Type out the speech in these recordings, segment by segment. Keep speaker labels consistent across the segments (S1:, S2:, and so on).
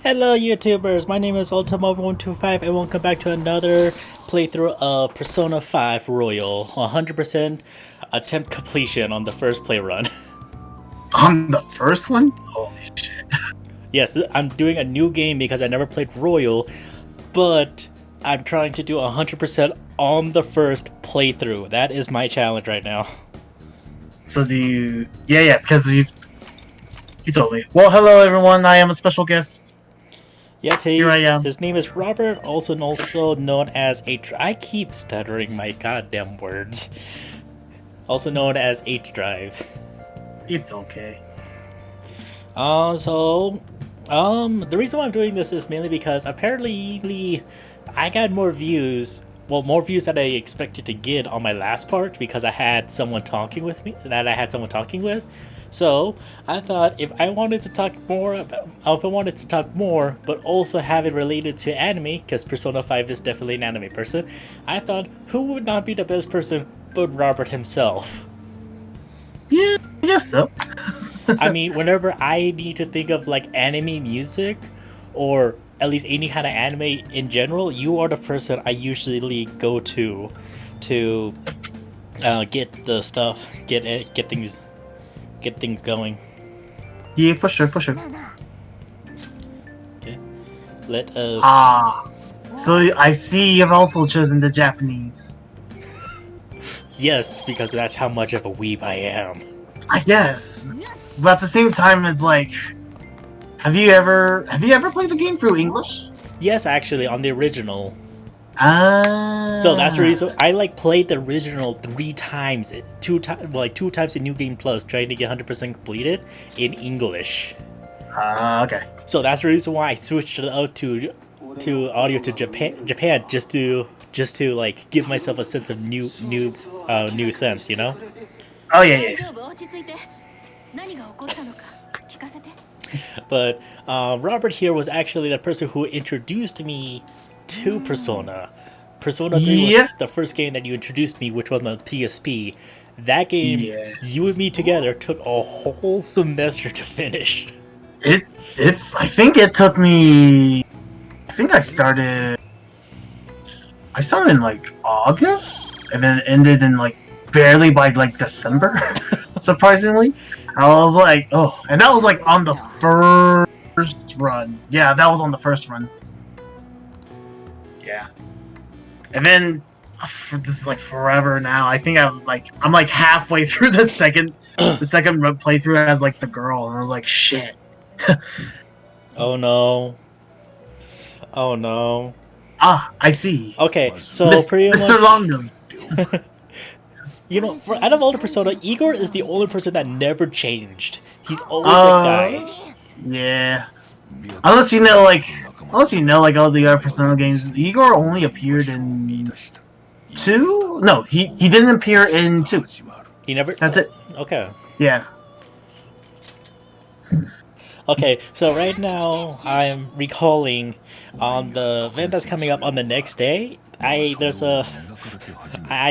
S1: Hello YouTubers, my name is Ultimo125 and welcome back to another playthrough of Persona 5 Royal. 100% attempt completion on the first play run.
S2: On the first one? Holy shit.
S1: Yes, I'm doing a new game because I never played Royal, but I'm trying to do 100% on the first playthrough. That is my challenge right now.
S2: So do you... Yeah, because you told me. Well, hello everyone, I am a special guest.
S1: Yep,
S2: Here I am.
S1: his name is Robert, also known as H. I keep stuttering my goddamn words. Also known as H Drive.
S2: It's okay.
S1: The reason why I'm doing this is mainly because apparently I got more views. Well, more views than I expected to get on my last part because I had someone talking with me. So I thought if I wanted to talk more, but also have it related to anime, because Persona 5 is definitely an anime person, I thought who would not be the best person but Robert himself.
S2: Yeah, I guess so.
S1: I mean, whenever I need to think of like anime music, or at least any kind of anime in general, you are the person I usually go to get the stuff, get things going.
S2: Yeah, for sure.
S1: Okay, let us.
S2: So I see you've also chosen the Japanese.
S1: Yes, because that's how much of a weeb I am.
S2: I guess. But at the same time, it's like... Have you ever played the game through English?
S1: Yes, actually, on the original.
S2: Ah.
S1: So that's the reason I played the original 3 times, two times in New Game Plus, trying to get 100% completed in English.
S2: Okay.
S1: So that's the reason why I switched it out to audio to Japan just to like give myself a sense of new sense, you know.
S2: Oh yeah.
S1: But Robert here was actually the person who introduced me to Persona. Persona 3 was the first game that you introduced me, which was on PSP. That game, you and me together, took a whole semester to finish.
S2: I think it took me... I think I started in like August, and then ended in like barely by like December. Surprisingly, I was like, oh, and that was like on the first run. Yeah, that was on the first run. Yeah, and then this is like forever now. I think I'm like halfway through the second playthrough as like the girl, and I was like, shit.
S1: Oh no. Oh no.
S2: Ah, I see.
S1: Okay, so pretty much...
S2: Mr. Longnose.
S1: You know, out of all the Persona, Igor is the only person that never changed. He's always that guy.
S2: Yeah. Unless you know like all the other Persona games, Igor only appeared in 2? No, he didn't appear in 2.
S1: He never...
S2: That's it.
S1: Okay.
S2: Yeah.
S1: Okay, so right now I'm recalling on the event that's coming up on the next day. I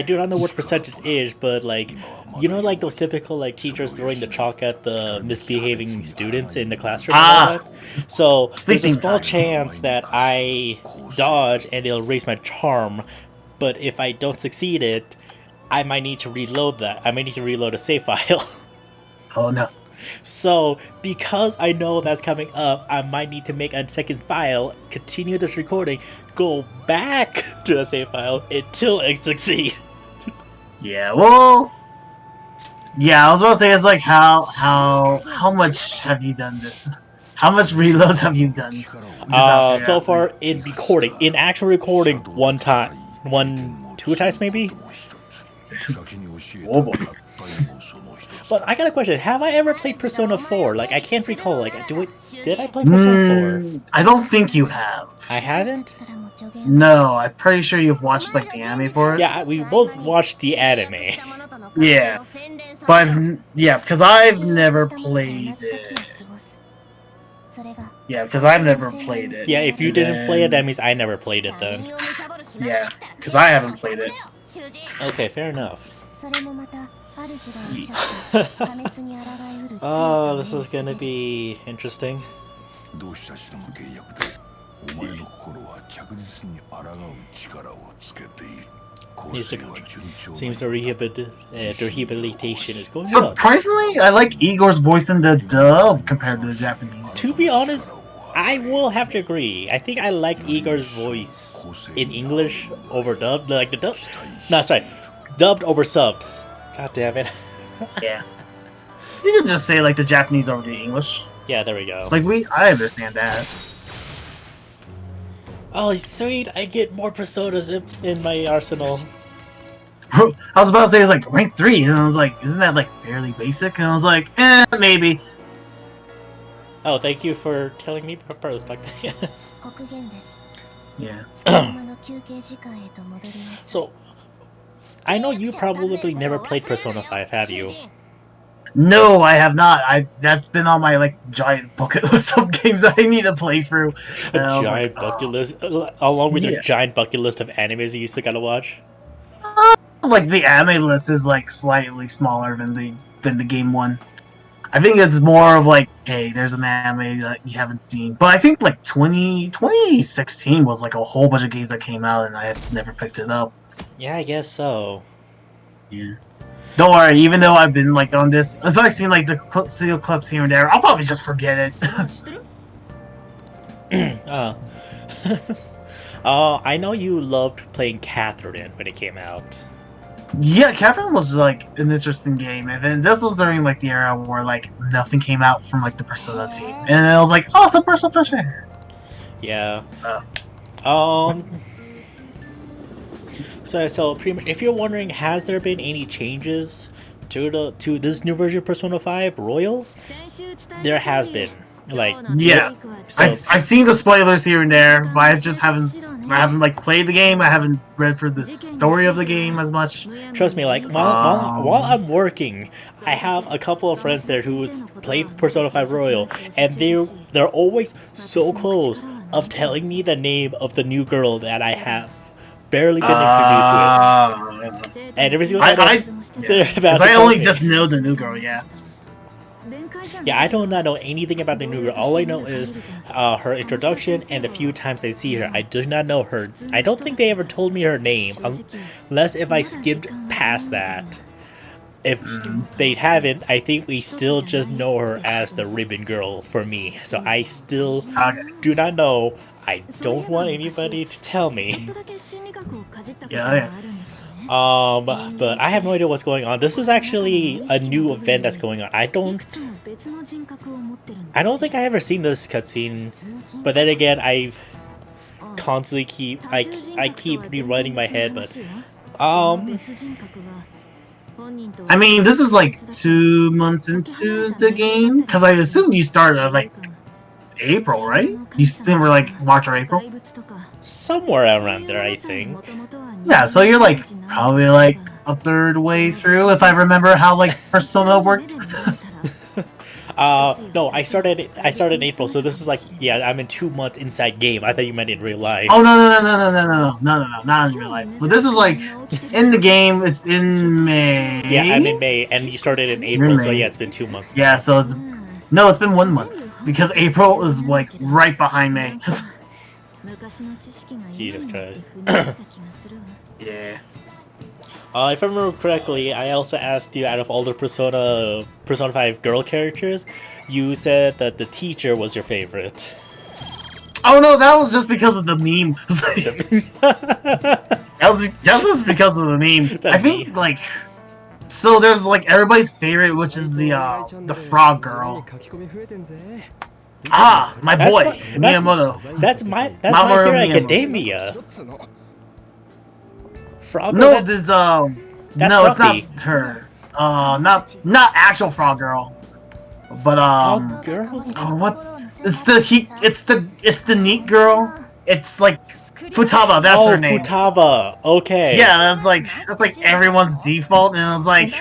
S1: do not know what percentage is, but like, you know, like those typical like teachers throwing the chalk at the misbehaving students in the classroom and all that. So there's a small chance that I dodge and it'll raise my charm, but if I don't succeed it, I might need to reload that. I might need to reload a save file.
S2: Oh no.
S1: So, because I know that's coming up, I might need to make a second file, continue this recording, go back to the save file until I succeed.
S2: Yeah, well... Yeah, I was about to say, it's like, how much have you done this? How much reloads have you done?
S1: So far, in actual recording, 2 times maybe?
S2: Oh boy.
S1: But I got a question. Have I ever played Persona 4? Like, I can't recall. Like, did I play Persona 4?
S2: I don't think you have.
S1: I haven't?
S2: No, I'm pretty sure you've watched, like, the anime for it.
S1: Yeah, we both watched the anime.
S2: Yeah. But, because I've never played it. Yeah, because I've never played it.
S1: Yeah, if you didn't play it, that means I never played it then.
S2: Yeah, because I haven't played it.
S1: Okay, fair enough. Oh, this is gonna be interesting. Needs to go. Seems the rehabilitation is going well.
S2: Surprisingly, I like Igor's voice in the dub compared to the Japanese.
S1: To be honest, I will have to agree. I think I liked Igor's voice in English over dubbed. Like the dub. No, sorry. Dubbed over subbed. God damn it.
S2: Yeah. You can just say like the Japanese over the English.
S1: Yeah, there we go.
S2: Like I understand that.
S1: Oh, sweet! I get more personas in my arsenal.
S2: I was about to say it's like rank 3, and I was like, isn't that like fairly basic? And I was like, maybe.
S1: Oh, thank you for telling me first. Like that.
S2: Yeah.
S1: So, I know you probably never played Persona 5, have you?
S2: No, I have not. That's been on my like giant bucket list of games that I need to play through.
S1: A giant bucket list, along with your giant bucket list of animes you still gotta watch.
S2: Like the anime list is like slightly smaller than the game one. I think it's more of like, hey, there's an anime that you haven't seen. But I think like 2016 was like a whole bunch of games that came out and I had never picked it up.
S1: Yeah, I guess so.
S2: Yeah. Don't worry, even though I've been like on this, if I've seen like the single clips here and there, I'll probably just forget
S1: it. Oh, I know you loved playing Catherine when it came out.
S2: Yeah, Catherine was like an interesting game, and then this was during like the era where like nothing came out from like the Persona team, and I was like, oh, it's a Persona for sure.
S1: Yeah.
S2: So.
S1: So pretty much, if you're wondering, has there been any changes to this new version of Persona 5 Royal? There has been. Like,
S2: yeah, so, I've seen the spoilers here and there, but I haven't like played the game. I haven't read for the story of the game as much.
S1: Trust me, like while I'm working, I have a couple of friends there who's played Persona 5 Royal, and they're always so close of telling me the name of the new girl that I have barely been introduced to it. And every single time
S2: I only just know the new girl, yeah.
S1: Yeah, I do not know anything about the new girl. All I know is her introduction and the few times I see her. I do not know her. I don't think they ever told me her name, unless if I skimmed past that. If they haven't, I think we still just know her as the ribbon girl for me. So I still do not know. I don't want anybody to tell me.
S2: Yeah.
S1: But I have no idea what's going on. This is actually a new event that's going on. I don't think I ever seen this cutscene, but then again, I constantly keep rerunning my head. But
S2: I mean, this is like 2 months into the game, because I assume you started like April, right? You still were like March or April?
S1: Somewhere around there, I think.
S2: Yeah, so you're like probably like a third way through, if I remember how like Persona worked.
S1: No, I started in April, so this is like, yeah, I'm in 2 months inside game. I thought you meant in real life.
S2: Oh no, not in real life. But this is like in the game. It's in May.
S1: Yeah, I'm in May, and you started in April, so yeah, it's been 2 months.
S2: Yeah, so it's been 1 month because April is like right behind May.
S1: Jesus Christ.
S2: Yeah.
S1: If I remember correctly, I also asked you, out of all the Persona 5 girl characters, you said that the teacher was your favorite.
S2: Oh no, that was just because of the meme. That was just because of the meme. I think like, so there's like everybody's favorite, which is the frog girl. Ah, my boy, Miyamoto.
S1: That's My Hero Academia. Frog girl?
S2: No, there's no, it's not her. Not actual frog girl, but
S1: Frog girl?
S2: Oh, what? It's the neat girl. It's like Futaba. That's her name.
S1: Futaba. Okay.
S2: Yeah, that's like everyone's default, and I was like,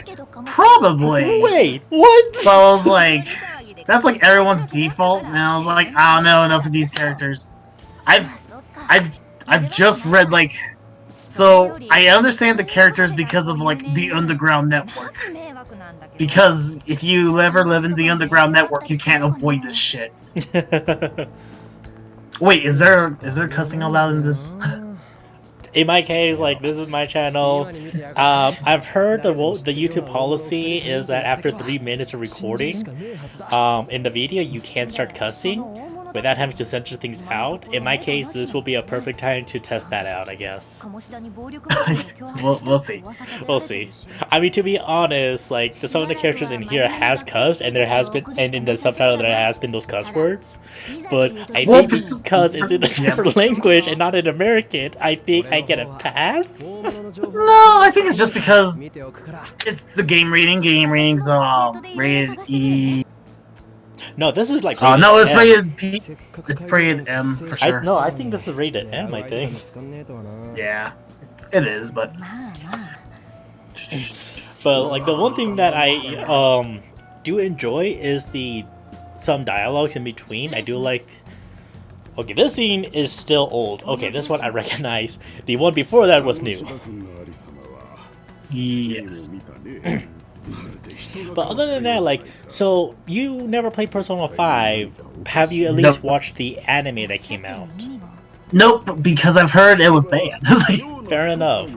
S2: probably.
S1: Wait, what?
S2: So I was like, that's like everyone's default, and I was like, I don't know enough of these characters. I've just read like, so I understand the characters because of like the Underground Network. Because if you ever live in the underground network, you can't avoid this shit. Wait, is there cussing allowed in this?
S1: In my case, like, this is my channel. I've heard the YouTube policy is that after 3 minutes of recording, in the video, you can't start cussing without having to censor things out. In my case, this will be a perfect time to test that out, I guess.
S2: We'll see.
S1: We'll see. I mean, to be honest, like, some of the characters in here has cussed, and there has been, and in the subtitle there has been those cuss words. But I think because it's in a different language and not in American, I think I get a pass.
S2: No, I think it's just because it's the game rating. Game ratings rated E.
S1: No, this is like
S2: no, it's
S1: M.
S2: rated P. It's rated M for sure.
S1: No, I think this is rated M. I think.
S2: Yeah, it is, but.
S1: But like the one thing that I do enjoy is some dialogues in between. I do like. Okay, this scene is still old. Okay, this one I recognize. The one before that was new.
S2: Yes.
S1: But other than that, like, so you never played Persona 5. Have you at least watched the anime that came out?
S2: Nope, because I've heard it was bad.
S1: Fair enough.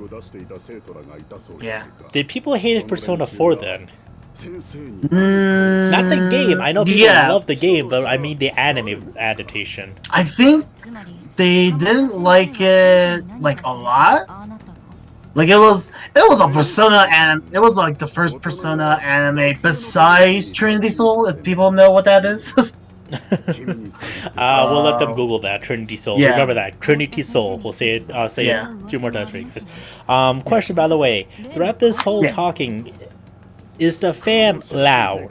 S2: Yeah.
S1: Did people hate Persona 4 then? Not the game. I know people love the game, but I mean the anime adaptation.
S2: I think they didn't like it like a lot. Like it was a Persona anime. It was like the first Persona anime besides Trinity Soul. If people know what that is.
S1: We'll let them Google that. Trinity Soul.
S2: Yeah.
S1: Remember that. Trinity Soul. We'll say it. Say it 2 more times for you guys. Question, by the way. Throughout this whole talking, is the fan loud?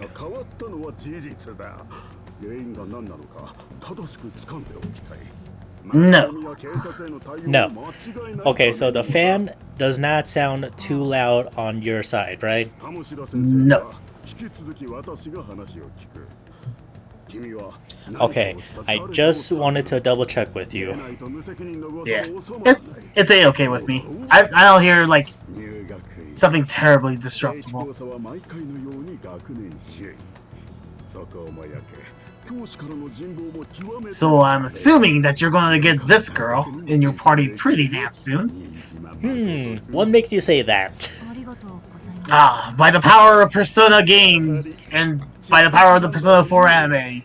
S2: No.
S1: No. Okay, so the fan does not sound too loud on your side, right?
S2: No.
S1: Okay, I just wanted to double check with you.
S2: Yeah, it's a-okay with me. I don't hear like something terribly disruptive. So I'm assuming that you're going to get this girl in your party pretty damn soon.
S1: What makes you say that?
S2: By the power of Persona games and by the power of the Persona 4 anime.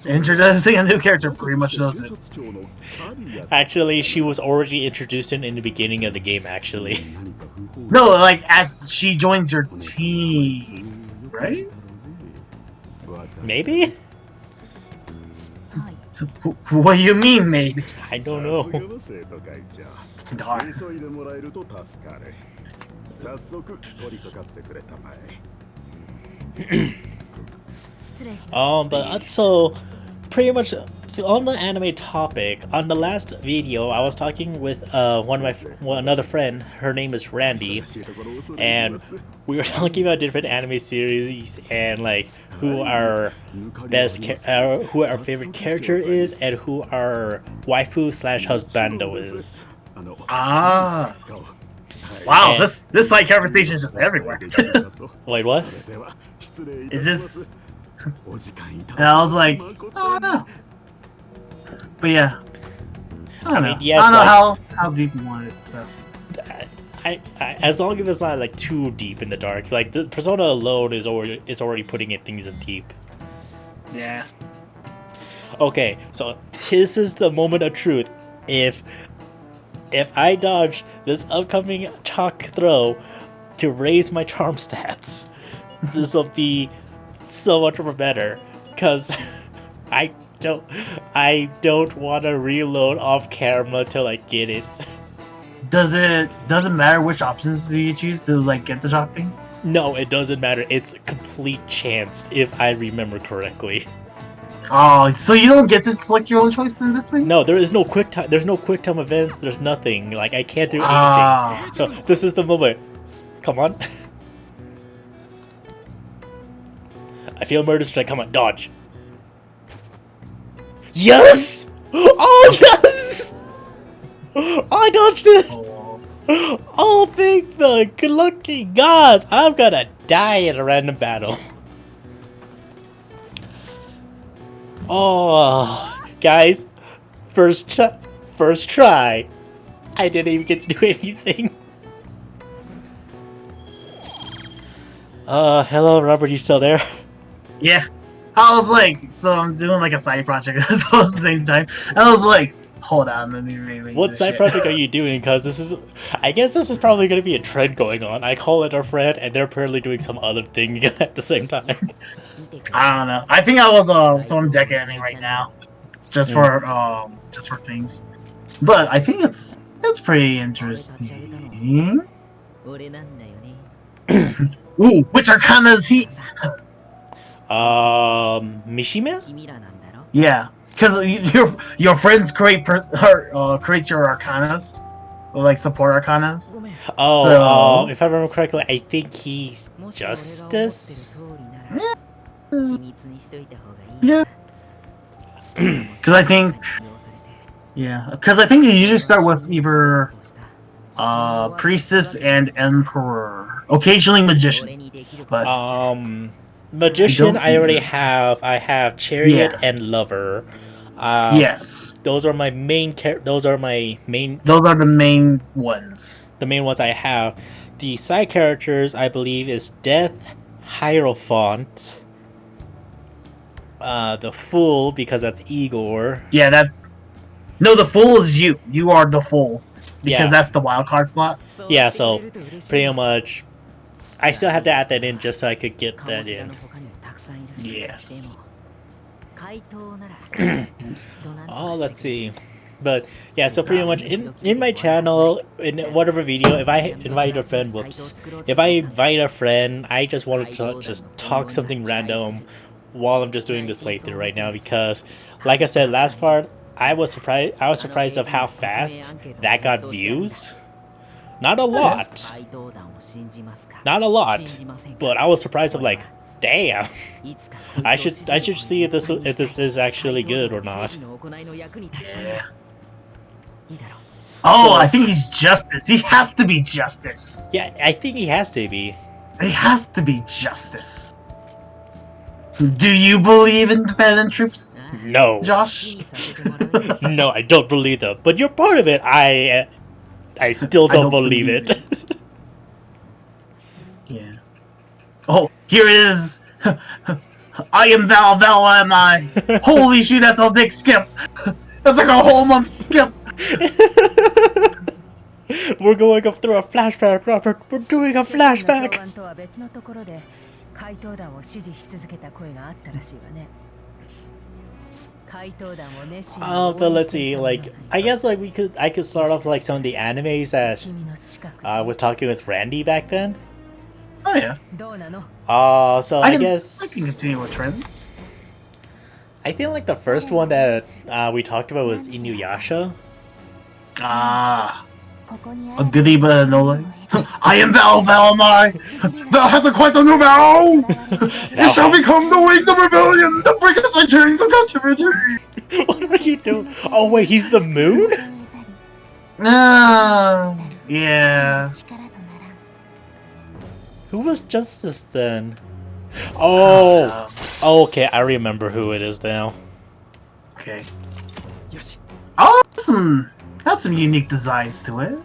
S2: Introducing a new character pretty much does it.
S1: Actually, she was already introduced in the beginning of the game, actually.
S2: No, like as she joins your team, right?
S1: Maybe?
S2: What do you mean, maybe?
S1: I don't know.
S2: Darn.
S1: But so pretty much on the anime topic, on the last video, I was talking with another friend. Her name is Randy, and we were talking about different anime series and like who our who our favorite character is, and who our waifu / husbando is.
S2: Wow, and this like conversation is just everywhere.
S1: Wait, what?
S2: Is this? And I was like, oh no. But yeah, I don't know.
S1: Yes,
S2: I don't know how deep you want it. So.
S1: I as long as it's not like too deep in the dark, like the Persona alone is already putting in things in deep.
S2: Yeah.
S1: Okay, so this is the moment of truth. If I dodge this upcoming chalk throw to raise my charm stats, this will be so much more better. Cause I don't want to reload off camera till I get it. Doesn't matter which options do you choose to like get the chalk thing? No, it doesn't matter. It's complete chance if I remember correctly.
S2: Oh, so you don't get to select your own choice in this thing?
S1: No, there is no quick time. There's no quick time events. There's nothing. Like I can't do anything. So this is the moment. Come on. I feel murder strike. Come on, dodge. Yes! Oh yes! I dodged it. Oh, thank the good lucky gods! I'm gonna die in a random battle. Oh, guys, first try. I didn't even get to do anything. Hello, Robert. You still there?
S2: Yeah. I was like, so I'm doing like a side project at the same time. I was like, hold on, let me rearrange
S1: What
S2: this
S1: side
S2: shit.
S1: project are you doing? Because I guess this is probably going to be a trend going on. I call it our friend, and they're apparently doing some other thing at the same time.
S2: I don't know. I think I was some deck ending right now, just for things. But I think it's pretty interesting. Ooh, which Arcana is he?
S1: Mishima?
S2: Yeah, because your friends creates your Arcanas, like support Arcanas.
S1: Oh,
S2: So
S1: if I remember correctly, I think he's Justice?
S2: yeah, because I think they usually start with either Priestess and Emperor, occasionally Magician, but
S1: Magician, I already
S2: don't.
S1: have. I have Chariot
S2: Yeah.
S1: and Lover.
S2: Yes,
S1: Those are my main. Those are my main.
S2: those are the main ones.
S1: The main ones I have. The side characters, I believe, is Death, Hierophant, the Fool because that's Igor.
S2: Yeah, the Fool is you. You are the Fool because
S1: Yeah.
S2: that's the wild card slot.
S1: Yeah, so pretty much, I still have to add that in just so I could get that in.
S2: Yes.
S1: Oh, let's see. But yeah, so pretty much in my channel, in whatever video, if I invite a friend, if I invite a friend, I just want to just talk something random while I'm just doing this playthrough right now because, like I said last part, I was surprised of how fast that got views. Not a lot, but I was surprised of like, damn. I should see if this is actually good or not.
S2: Yeah. Oh, I think he's Justice. He has to be Justice.
S1: Yeah, I think he has to be.
S2: He has to be Justice. Do you believe in independent troops,
S1: No.
S2: Josh?
S1: No, I don't believe them. But you're part of it. I still don't believe it.
S2: Yeah. Oh, here it is. I am Val am I. Holy shit, that's a big skip. That's like a whole month skip.
S1: We're going up through a flashback, Robert. We're doing a flashback. But let's see. Like, I guess like I could start off like some of the animes that I was talking with Randy back then.
S2: Oh yeah.
S1: So I guess
S2: I can continue with trends.
S1: I feel like the first one that we talked about was Inuyasha.
S2: Ah. A goodie but no like. I am Val am I. Val has a quest of new Val. It shall become the wings of rebellion, the breakers and chains of captivity.
S1: What are you doing? Oh wait, he's the moon?
S2: Yeah.
S1: Who was Justice then? Oh, okay, I remember who it is now.
S2: Okay. Oh, has some unique designs to it.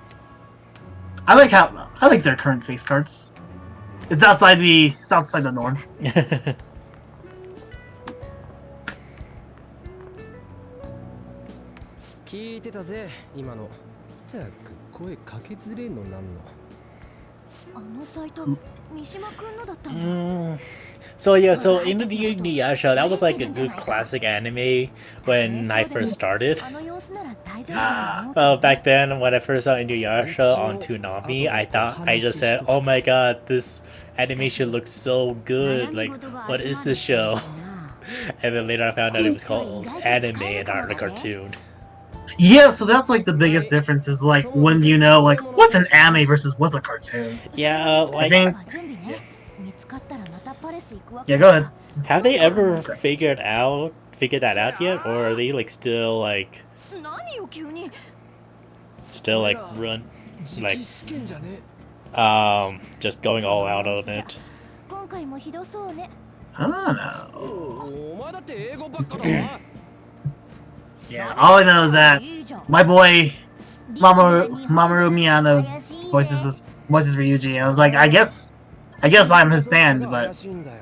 S2: I like their current face cards. It's outside the norm.
S3: 聞いてたぜ今の。ったく声かけづれえのなんの。
S4: あのサイト、三島くんのだったんだ。
S1: So yeah, so in the Inuyasha, that was like a good classic anime when I first started. Back then, when I first saw Inuyasha on Toonami, I just said, "Oh my god, this animation looks so good! Like, what is this show?" And then later I found out it was called anime and not a cartoon.
S2: Yeah, so that's like the biggest difference is like when you know like what's an anime versus what's a cartoon.
S1: Yeah, like
S2: yeah, go ahead.
S1: have they ever figured that out yet, or are they like still like run? like
S3: 試験じゃね
S1: just going all out on it.
S4: 今回もひどそうね。
S2: I don't know.
S3: お前だって英語ばっかだわ
S2: Yeah, all I know is that my boy Mamoru Miyano's voices Ryuji. I was like, I guess I'm his stand, but
S3: 怪しいんだよ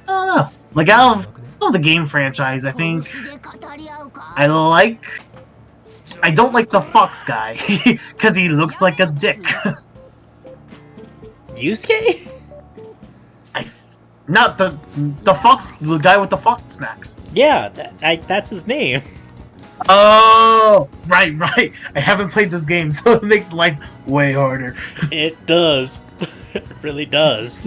S2: I don't know. Like out of the game franchise, I think I don't like the fox guy because he looks like a dick.
S1: Yusuke?
S2: Not the fox, the guy with the fox max.
S1: Yeah, that's his name.
S2: Oh, right. I haven't played this game, so it makes life way harder.
S1: It does. It really does.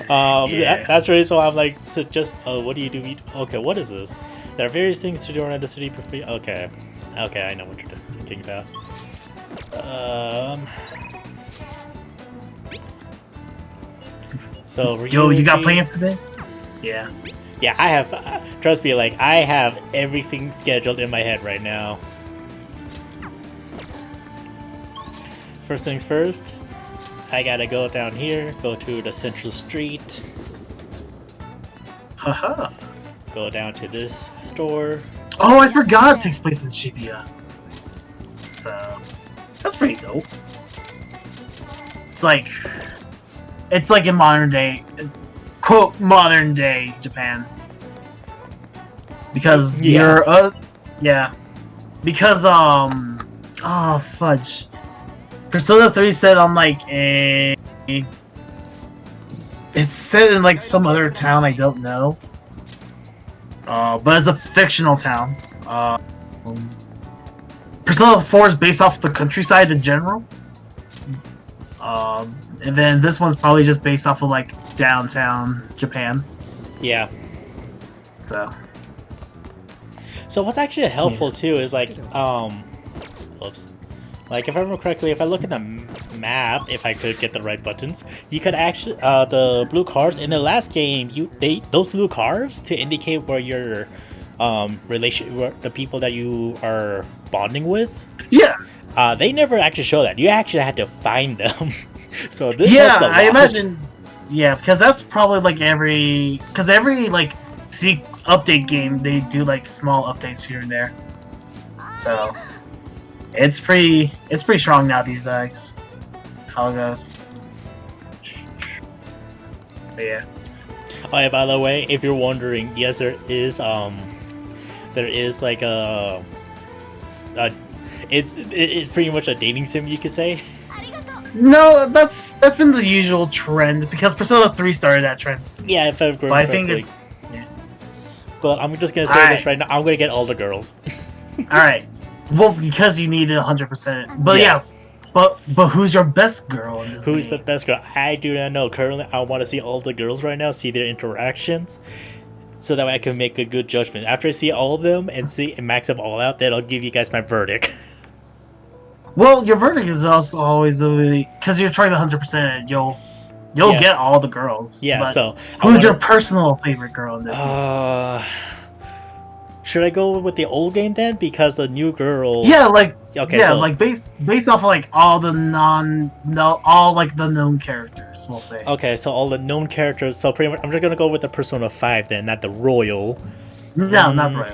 S1: That's the reason why I'm like, so just, what do you do? Okay, what is this? There are various things to do around the city. Okay, I know what you're thinking about. So,
S2: Yo, you got plans today? Yeah.
S1: Yeah, I have. Trust me, like I have everything scheduled in my head right now. First things first, I gotta go down here, go to the central street,
S2: Haha.
S1: go down to this store.
S2: Oh, I forgot it takes place in Shibuya. So, that's pretty dope. It's like in modern day, quote, modern day Japan. Because
S1: Yeah.
S2: Because, oh, fudge. Persona 3 said on, like, it's set in, like, some other town I don't know. But it's a fictional town. Persona 4 is based off the countryside in general. And then this one's probably just based off of, like, downtown Japan.
S1: Yeah.
S2: So
S1: what's actually helpful too is like, oops. Like if I remember correctly, if I look at the map, if I could get the right buttons, you could actually, the blue cars in the last game, those blue cars to indicate where your, the people that you are bonding with.
S2: yeah.
S1: They never actually show that. You actually had to find them. So this
S2: Yeah,
S1: helps a lot.
S2: I imagine. Yeah, because that's probably like every like update game they do like small updates here and there. So it's pretty strong now these days. How it goes. But yeah.
S1: Oh yeah, by the way, if you're wondering, yes, there is like it's pretty much a dating sim, you could say.
S2: No, that's been the usual trend because Persona 3 started that trend.
S1: Yeah, if I remember
S2: But I
S1: correctly.
S2: think yeah.
S1: But I'm just gonna say this right now. I'm gonna get all the girls.
S2: All right. Well, because you need it 100%. But
S1: Yes.
S2: yeah. But who's your best girl in this
S1: Who's the
S2: game?
S1: best girl? I do not know. Currently, I want to see all the girls right now, see their interactions, so that way I can make a good judgment. After I see all of them and max them all out, then I'll give you guys my verdict.
S2: Well, your verdict is also always because you're trying to 100%. You'll
S1: Yeah.
S2: get all the girls.
S1: Yeah.
S2: But
S1: So
S2: who's your personal favorite girl in this game?
S1: Should I go with the old game then? Because the new girl.
S2: Yeah, like
S1: Okay.
S2: yeah,
S1: So
S2: like based off of like all the like the known characters, we'll say.
S1: okay. So all the known characters. So pretty much, I'm just gonna go with the Persona 5 then, not the Royal.
S2: No, not Royal.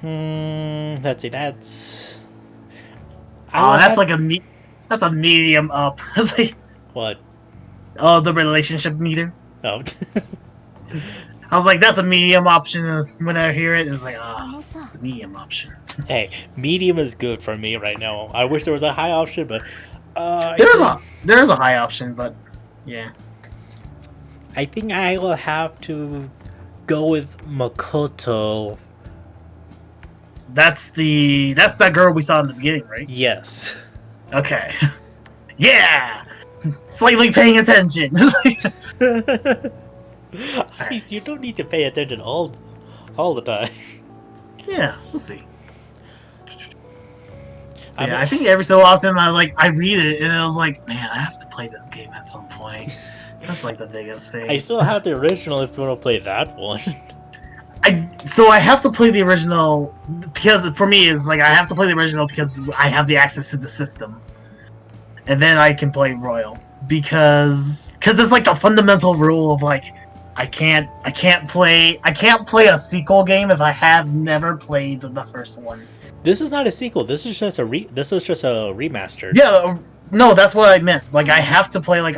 S1: Let's see. That's.
S2: Oh, that's like that's a medium up. It's like,
S1: What?
S2: oh, the relationship meter.
S1: Oh.
S2: I was like, that's a medium option. And when I hear it, it's like,
S4: あ
S2: ah,
S4: のさ
S2: the medium option.
S1: Hey, medium is good for me right now. I wish there was a high option, but
S2: There's a high option, but yeah.
S1: I think I will have to go with Makoto.
S2: That's that girl we saw in the beginning, right?
S1: Yes.
S2: Okay. Yeah. Slightly paying attention.
S1: You don't need to pay attention all the time.
S2: Yeah, we'll see.
S1: I
S2: Yeah, I think every so often I read it and I was like, man, I have to play this game at some point. That's like the biggest thing.
S1: I still have the original if you want to play that one.
S2: So I have to play the original because for me it's like I have to play the original because I have the access to the system, and then I can play Royal because it's like a fundamental rule of like I can't play a sequel game if I have never played the first one.
S1: This is not a sequel. This is just this was just a remastered.
S2: Yeah, no, that's what I meant. Like I have to play like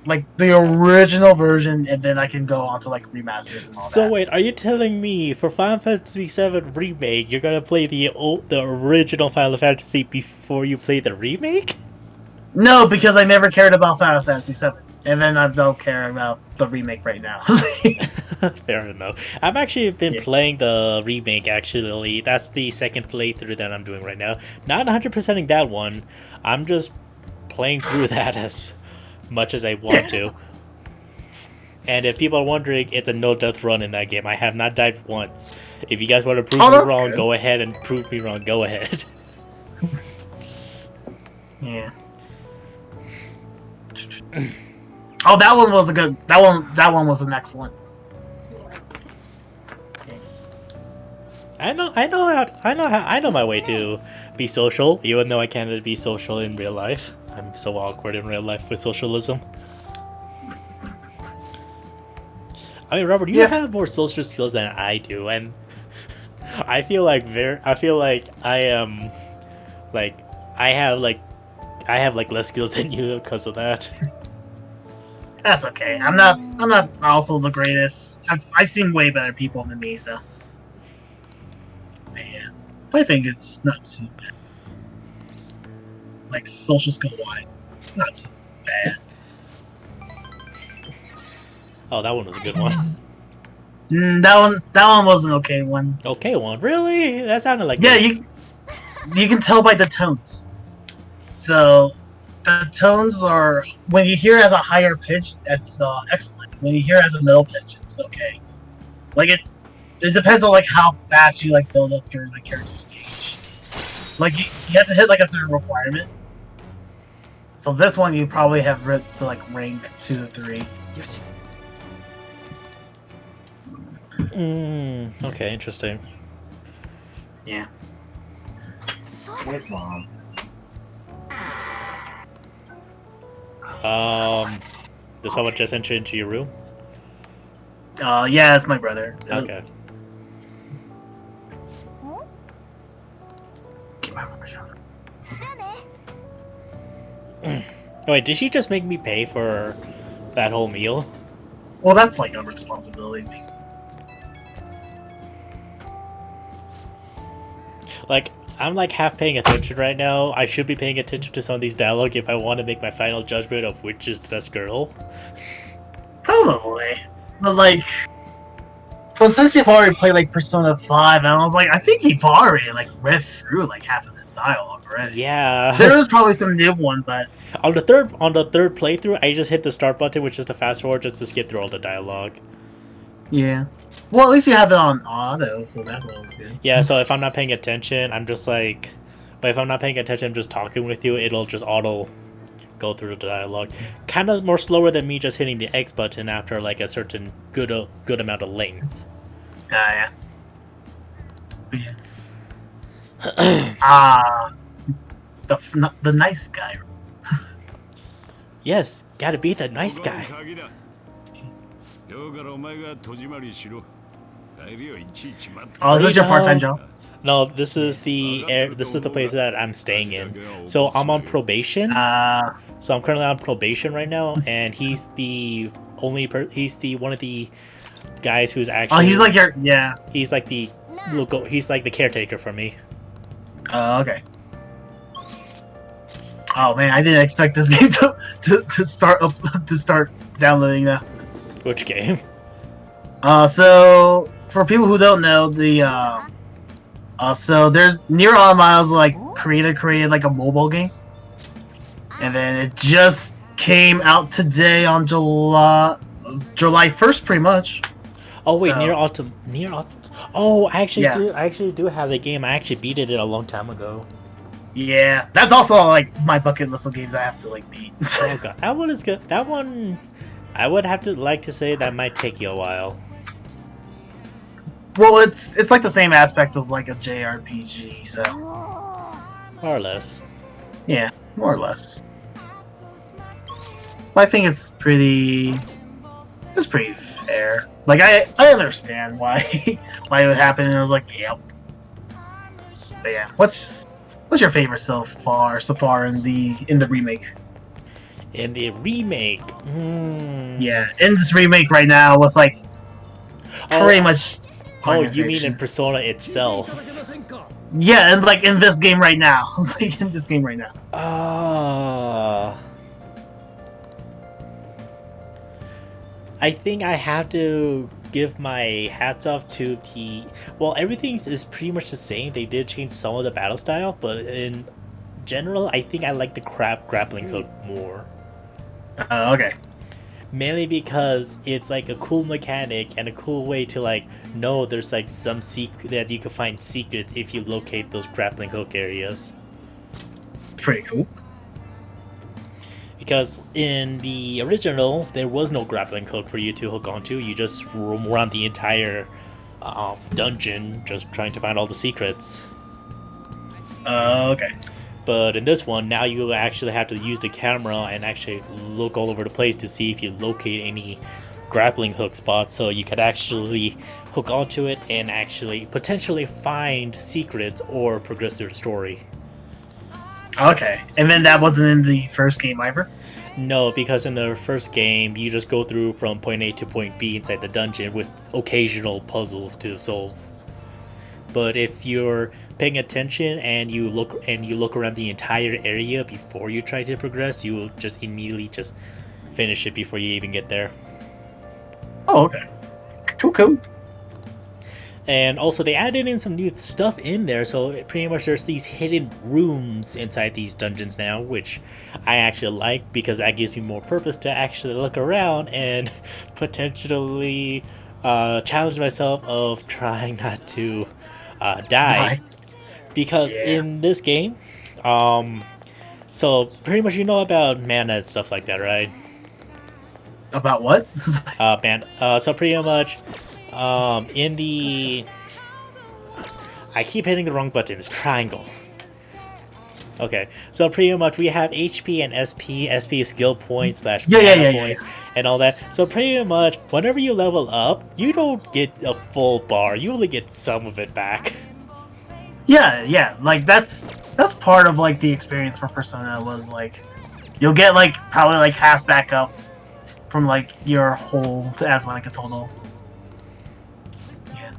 S2: like the original version, and then I can go on to like remasters and all
S1: So
S2: that.
S1: wait, are you telling me for Final Fantasy VII Remake, you're gonna play the original Final Fantasy before you play the remake?
S2: No, because I never cared about Final Fantasy VII, and then I don't care about the remake right now.
S1: Fair enough. I've actually been playing the remake, actually. That's the second playthrough that I'm doing right now. Not 100%ing that one. I'm just playing through that as much as I want to. And if people are wondering, it's a no-death run in that game. I have not died once. If you guys want to prove me wrong, go ahead and prove me wrong. Go ahead.
S2: Yeah. Oh, that one was a good. That one was an excellent.
S1: I know my way to be social, even though I can't be social in real life. I'm so awkward in real life with socialism. I mean, Robert, you have more social skills than I do, and I feel like I am like I have less skills than you because of that.
S2: That's okay. I'm not also the greatest. I've seen way better people than me, so. But yeah, I think it's not too bad. Like social skill wise, not too bad.
S1: Oh, that one was a good one.
S2: That one was an okay one.
S1: Okay one, really? That sounded like
S2: you can tell by the tones. So the tones are when you hear it as a higher pitch, that's excellent. When you hear it as a middle pitch, it's okay. Like it depends on like how fast you like build up your like character stage. Like you have to hit like a certain requirement. So this one you probably have ripped to like rank 2 or 3.
S1: Okay, interesting.
S2: Yeah. Where's mom?
S1: Did someone just enter into your room?
S2: Yeah, it's my brother.
S1: Okay. Wait, did she just make me pay for that whole meal?
S2: Well, that's like a responsibility.
S1: Like, I'm like half paying attention right now. I should be paying attention to some of these dialogue if I want to make my final judgment of which is the best girl.
S2: Probably. But like, well, since you've already played like Persona 5, and I was like, I think you've already like read through like half of this dialogue already.
S1: Yeah.
S2: There was probably some new one, but
S1: on the third playthrough, I just hit the start button, which is the fast forward, just to skip through all the dialogue.
S2: Yeah. Well, at least you have it on auto, so that's always good.
S1: Yeah, so if I'm not paying attention, I'm just like... But if I'm not paying attention, I'm just talking with you, it'll just auto go through the dialogue. Kind of more slower than me just hitting the X button after like a certain good amount of length.
S2: Yeah. The nice guy.
S1: Yes, gotta be the nice guy.
S2: Oh, this is your part-time job?
S1: No, this is the place that I'm staying in. So I'm on probation. So I'm currently on probation right now, and he's the one of the guys who's actually.
S2: Oh, he's like your
S1: He's like the caretaker for me.
S2: Oh, okay. Oh man, I didn't expect this game to start downloading that.
S1: Which game?
S2: So for people who don't know, so there's Nier Automata's like created like a mobile game, and then it just came out today on July 1st, pretty much.
S1: Oh wait, Nier Automata. Oh, I actually do have the game. I actually beat it a long time ago.
S2: Yeah, that's also like my bucket list of games I have to like beat.
S1: Oh god, that one is good. That one, I would have to say that might take you a while.
S2: Well, it's like the same aspect of like a JRPG, so
S1: More or less.
S2: yeah, more or less. But I think it's pretty fair. Like I understand why why it would happen, and I was like, yep. But yeah, what's your favorite so far in the remake?
S1: In the remake,
S2: Yeah, in this remake right now with like pretty much.
S1: Oh, you mean in
S2: organization.
S1: Persona itself?
S2: Yeah, and like in this game right now. Like in this game right now.
S1: I think I have to give my hats off to the. Well, everything is pretty much the same. They did change some of the battle style, but in general, I think I like the grappling hook more.
S2: Okay.
S1: Mainly because it's like a cool mechanic and a cool way to like know there's like some secret that you can find secrets if you locate those grappling hook areas.
S2: Pretty cool.
S1: Because in the original, there was no grappling hook for you to hook onto. You just roam around the entire dungeon just trying to find all the secrets.
S2: Okay.
S1: But in this one, now you actually have to use the camera and actually look all over the place to see if you locate any grappling hook spots, so you could actually hook onto it and actually potentially find secrets or progress through the story.
S2: Okay. And then that wasn't in the first game either?
S1: No, because in the first game, you just go through from point A to point B inside the dungeon with occasional puzzles to solve. But if you're paying attention and you look around the entire area before you try to progress, you will just immediately just finish it before you even get there.
S2: Oh, okay. Cool.
S1: And also, they added in some new stuff in there, so pretty much there's these hidden rooms inside these dungeons now, which I actually like because that gives me more purpose to actually look around and potentially challenge myself of trying not to die. Because in this game, so pretty much you know about mana and stuff like that, right?
S2: About what?
S1: So pretty much, in the, I keep hitting the wrong button. It's triangle. Okay, so pretty much we have HP and SP. SP is skill point / mana point and all that. So pretty much, whenever you level up, you don't get a full bar. You only get some of it back.
S2: Yeah. Like that's part of like the experience for Persona was like you'll get like probably like half back up from like your whole as like a total. Yeah.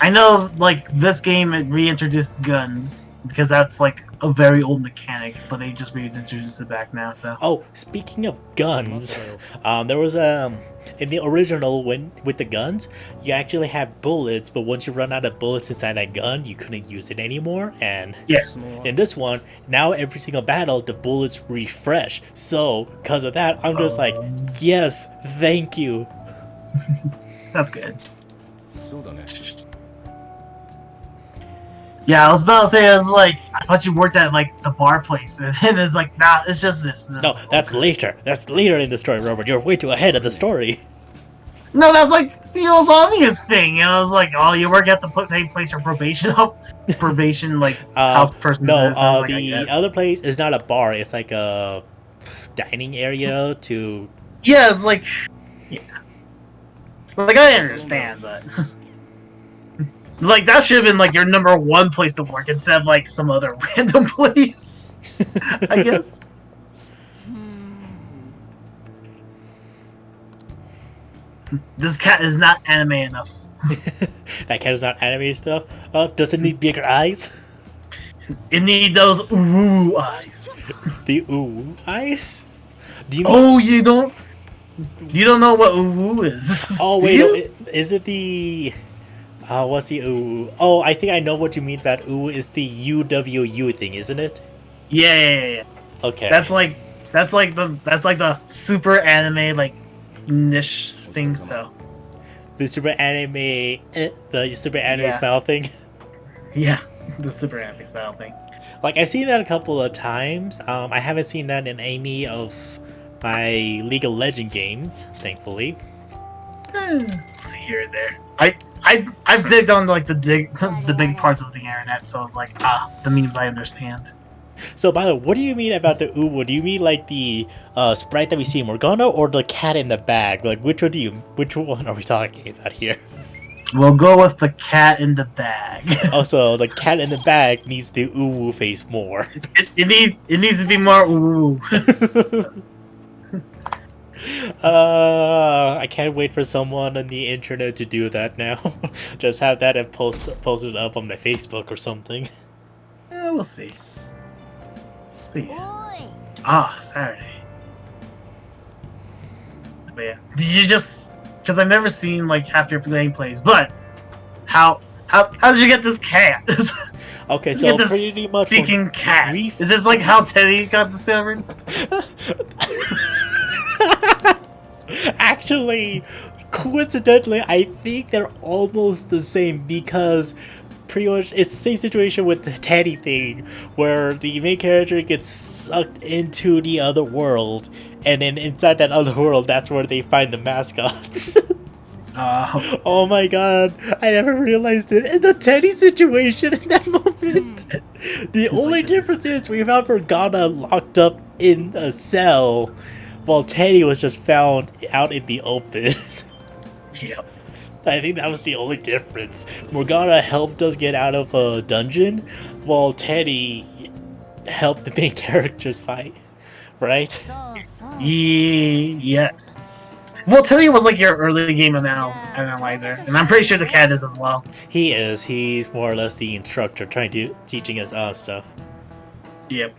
S2: I know like this game it reintroduced guns because that's like a very old mechanic, but they just reintroduced it back now. So.
S1: Oh, speaking of guns, there was in the original with the guns, you actually had bullets, but once you run out of bullets inside that gun, you couldn't use it anymore. And in this one, now every single battle, the bullets refresh. So because of that, I'm just like, yes, thank you.
S2: That's good. Yeah, I was about to say, I was like, I thought you worked at like the bar place, and it's like, nah, it's just this.
S1: No, that's later. That's later in the story, Robert. You're way too ahead of the story.
S2: No, that's like the most obvious thing. And I was like, oh, you work at the same place your probation like house person.
S1: No,
S2: is. Like,
S1: the other place is not a bar. It's like a dining area to.
S2: Yeah, it's like, yeah, like I understand, but. Like, that should have been, like, your number one place to work instead of, like, some other random place. I guess. This cat is not anime enough.
S1: That cat is not anime stuff? Does it need bigger eyes?
S2: It need those ooh eyes.
S1: The ooh eyes?
S2: Do you you don't know what ooh is?
S1: Oh, wait, no, is it the... what's the ooh? Oh, I think I know what you mean. That ooh is the UWU thing, isn't it?
S2: Yeah.
S1: Okay.
S2: That's like the super anime like niche thing. So
S1: the super anime, style thing.
S2: Yeah, the super anime style thing.
S1: Like I've seen that a couple of times. I haven't seen that in any of my League of Legends games, thankfully.
S2: See here and there. I've digged on like the big parts of the internet, so it's like the memes I understand.
S1: So, by the way, what do you mean about the uwu? Do you mean like the sprite that we see in Morgana, or the cat in the bag? Like, which one are we talking about here?
S2: We'll go with the cat in the bag.
S1: Also, the cat in the bag needs the uwu face more.
S2: it needs to be more ooh.
S1: I can't wait for someone on the internet to do that now. Just have that and post it up on my Facebook or something.
S2: Yeah, we'll see. But yeah.
S4: おい
S2: Saturday. But yeah, did you just? Because I've never seen like half your gameplays, but how did you get this cat?
S1: Okay,
S2: Did you
S1: so
S2: get this
S1: pretty much
S2: speaking cat.
S1: we-
S2: Is this like how Teddy got discovered?
S1: Actually, coincidentally, I think they're almost the same because pretty much it's the same situation with the Teddy thing where the main character gets sucked into the other world, and then inside that other world, that's where they find the mascots. Oh my god, I never realized it. It's a Teddy situation in that moment. The only difference is we found Morgana locked up in a cell while Teddy was just found out in the open.
S2: Yep.
S1: I think that was the only difference. Morgana helped us get out of a dungeon while Teddy helped the main characters fight. Right?
S4: そうそう
S2: Yes. Well, Teddy was like your early game analyzer, and I'm pretty sure the cat is as well.
S1: He is. He's more or less the instructor teaching us stuff.
S2: Yep.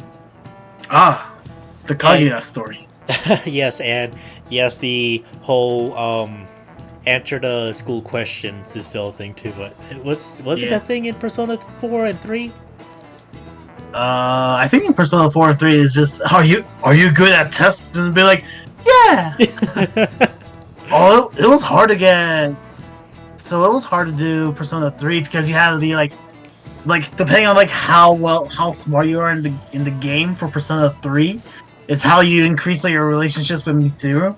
S2: The Kaguya story.
S1: Yes, and yes, the whole answer the school questions is still a thing too. But was it
S2: Yeah.
S1: a thing in Persona 4 and 3?
S2: I think in Persona 4 and 3 is just are you good at tests, and be like, yeah. It was hard to get. So it was hard to do Persona 3 because you had to be like depending on like how smart you are in the game for Persona 3, it's how you increase like, your relationships with Mitsuru.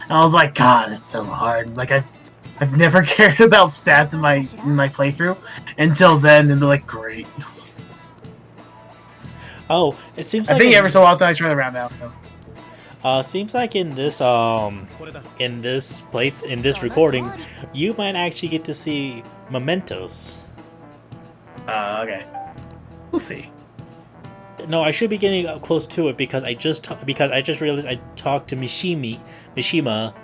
S2: And I was like, God, it's so hard. Like I've never cared about stats in my playthrough until then, and they're like, great.
S1: Oh, it seems
S2: I
S1: like
S2: think every so often I try to round out. So.
S1: seems like in this recording, you might actually get to see Mementos.
S2: Okay. We'll see.
S1: No, I should be getting up close to it because I just realized I talked to Mishima.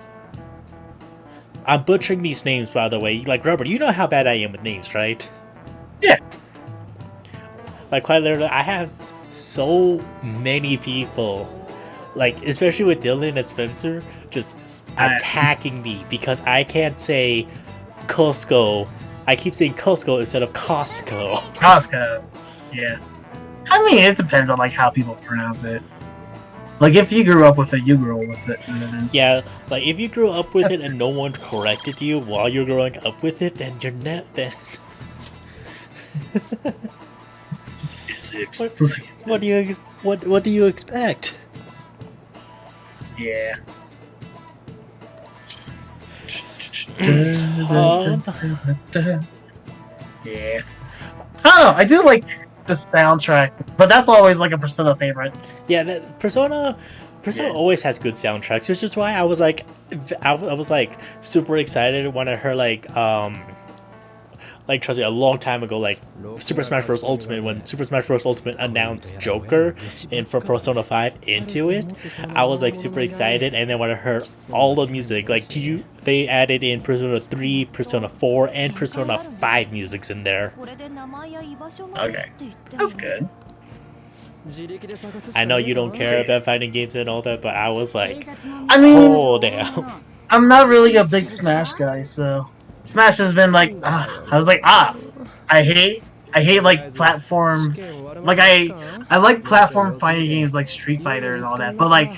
S1: I'm butchering these names, by the way. Like, Robert, you know how bad I am with names, right?
S2: Yeah.
S1: Like, quite literally, I have so many people, like, especially with Dylan and Spencer, just attacking me because I can't say Costco. I keep saying Costco instead of Costco.
S2: Costco. Yeah. I mean, it depends on like how people pronounce it. Like if you grew up with it, you grew up with it. And then...
S1: Yeah, like if you grew up with it and no one corrected you while you're growing up with it, then you're not. Then what do you expect?
S2: Yeah. Yeah. Oh, I do like the soundtrack, but that's always like a Persona favorite.
S1: Yeah, that Persona
S2: Yeah.
S1: always has good soundtracks, which is why I was like super excited when I heard trust me, a long time ago, like Super Smash Bros. Ultimate, when Super Smash Bros. Ultimate announced Joker and for Persona 5 into it, I was like super excited, and then when I heard all the music, like they added in Persona 3, Persona 4, and Persona 5 musics in there.
S4: これで名前や居場所があるって言っても
S2: That's good.
S1: I know you don't care about fighting games and all that, but I was like,
S2: I mean,
S1: oh damn.
S2: I'm not really a big Smash guy, so Smash has been like, I was like, I hate like platform, like I like platform fighting games like Street Fighter and all that, but like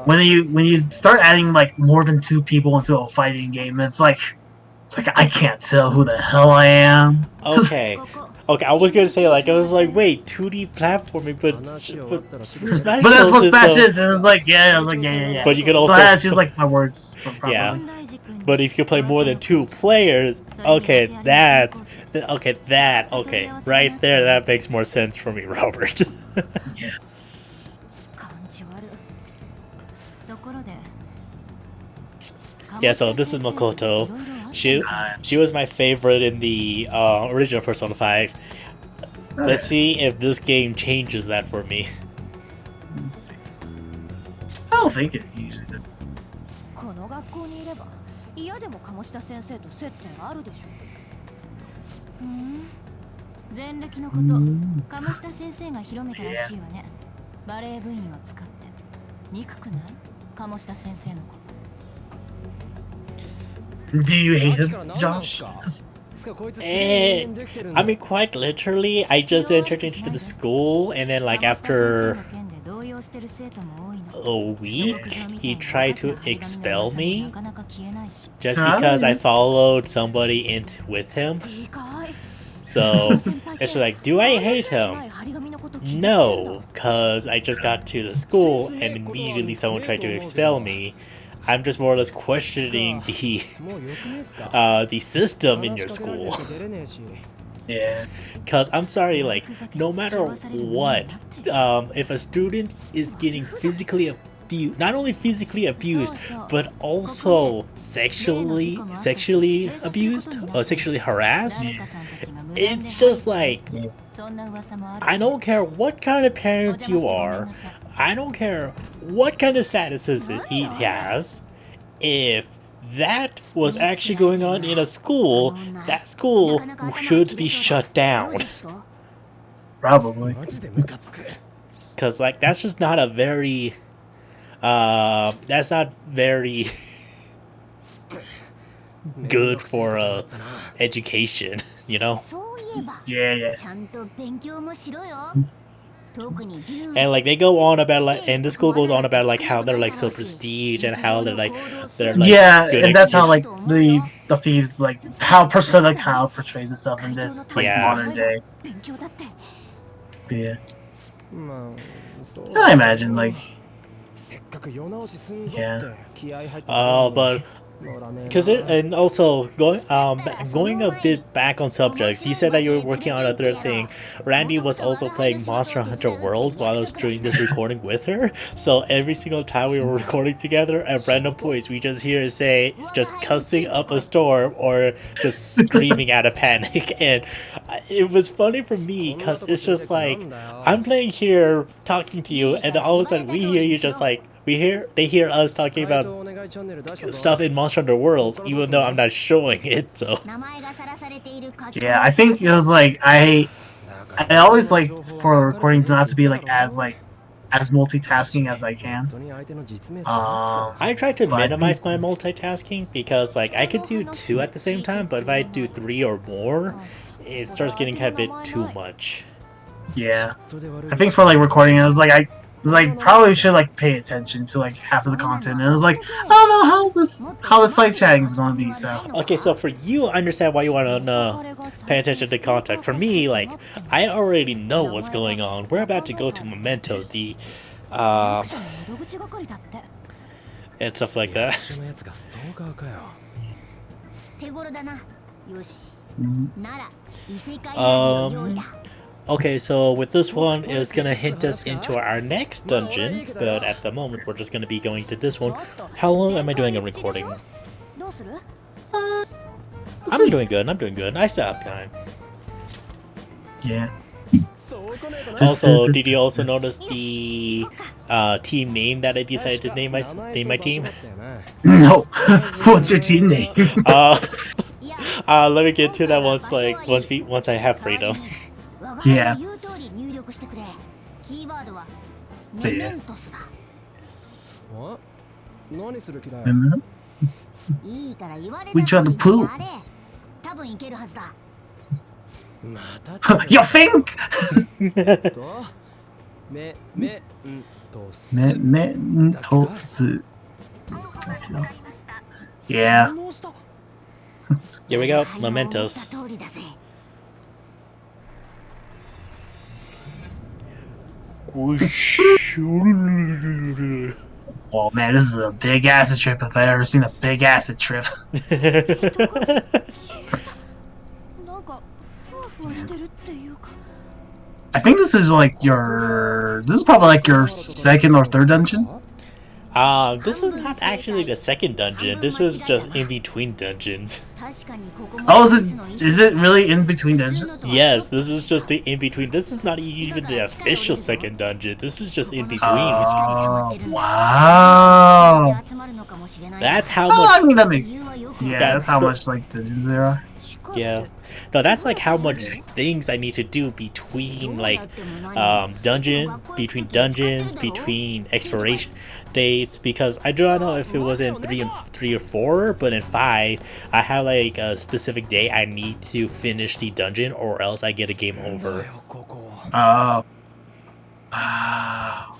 S2: when you start adding like more than 2 people into a fighting game, it's like I can't tell who the hell I am.
S1: Okay, Okay, I was gonna say like I was like, wait, 2D platforming, but Smash
S2: But that's
S1: Bros
S2: what
S1: is
S2: Smash
S1: so.
S2: is, and it was like, yeah, I was like, yeah.
S1: But you can
S2: So I had to
S1: also,
S2: choose like my words
S1: yeah.
S2: properly.
S1: But if you play more than 2 players, okay, okay, right there, that makes more sense for me, Robert.
S2: Yeah.
S4: 感じ悪いところで
S1: Yeah, so this is Makoto. She was my favorite in the original Persona 5. Let's see if this game changes that for me.
S2: Let's see. I don't think it usually did.
S4: この学校にいれば嫌でも鴨志田先生と接点あるでしょふん前歴のこと鴨志田先生が広めたらしいわねバレー部員を使って憎くない鴨志田先生のこと
S2: Do you hate him, Josh?
S1: I mean, quite literally, I just entered into the school, and then, like, after a week, he tried to expel me just because I followed somebody with him. So, it's like, do I hate him? No, because I just got to the school, and immediately someone tried to expel me. I'm just more or less questioning the system in your school.
S2: Yeah.
S1: Because I'm sorry, like, no matter what, if a student is getting physically abused, not only physically abused, but also sexually abused or sexually harassed, it's just like, I don't care what kind of parents you are, I don't care what kind of statuses he has, if that was actually going on in a school, that school should be shut down.
S2: Probably.
S1: Because, like, that's just not a very, that's not very good for education, you know?
S2: Yeah.
S1: And like they go on about like, and the school goes on about like how they're like so prestige and how they're like
S2: Yeah,
S1: good
S2: and that's how like the thieves like how Persona Kyle portrays itself in this like
S1: Yeah.
S2: modern day. Yeah. I imagine like yeah.
S1: but because and also going a bit back on subjects, you said that you were working on a third thing. Randy was also playing Monster Hunter World while I was doing this recording with her. So every single time we were recording together, at random points, we just hear her say just cussing up a storm or just screaming out of panic. And it was funny for me because it's just like I'm playing here talking to you, and then all of a sudden we hear you just like. They hear us talking about stuff in Monster Hunter World, even though I'm not showing it. So
S2: Yeah, I think it was like I always like for recording not to be like as multitasking as I can.
S1: I try to minimize my multitasking because like I could do 2 at the same time, but if I do 3 or more, it starts getting a bit too much.
S2: Yeah, I think for like recording, I was like I probably should like pay attention to like half of the content, and I was like I don't know how the site chatting is going to be. So
S1: okay, so for you, I understand why you want to pay attention to content. For me, like I already know what's going on. We're about to go to Mementos, the and stuff like that. Okay, so with this one, it's gonna hint us into our next dungeon, but at the moment, we're just gonna be going to this one. How long am I doing a recording? I'm doing good, I still have time.
S2: yeah.
S1: Also, did you also notice the team name that I decided to name my team?
S2: No. What's your team name?
S1: Let me get to that once I have freedom.
S2: Yeah. We try to poop. You think? Mementos. Yeah.
S1: Here we go, Mementos. Whoosh.
S2: Oh man, this is a big acid trip if I ever seen a big acid trip.
S4: なんかふわふわしてるっていうか。
S2: I think this is like your. This is probably like your second or third dungeon.
S1: This is not actually the second dungeon. This is just in between dungeons.
S4: 確かにここも
S2: Oh, is it really in between dungeons?
S1: Yes, this is just the in between. This is not even the official second dungeon. This is just in between.
S2: Oh, wow.
S1: That's how
S2: Oh, I
S1: much.
S2: mean that makes. Yeah,
S1: That-
S2: that's how much like dungeons there are.
S1: Yeah. No, that's like how much things I need to do between like between dungeons, between exploration dates, because I do not know if it was in three or four, but in 5 I have like a specific day I need to finish the dungeon or else I get a game over.
S2: Oh. Wow.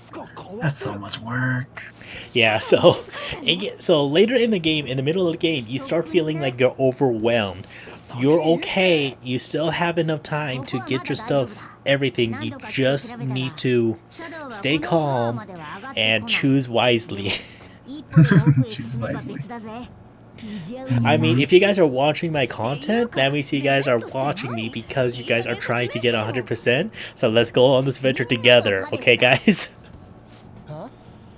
S2: That's so much work.
S1: Yeah, so so later in the game, in the middle of the game, you start feeling like you're overwhelmed. You're okay. You still have enough time to get your stuff, everything. You just need to stay calm and choose wisely.
S2: Choose wisely.
S1: I mean, if you guys are watching my content, that means you guys are watching me because you guys are trying to get 100%. So let's go on this adventure together, okay, guys?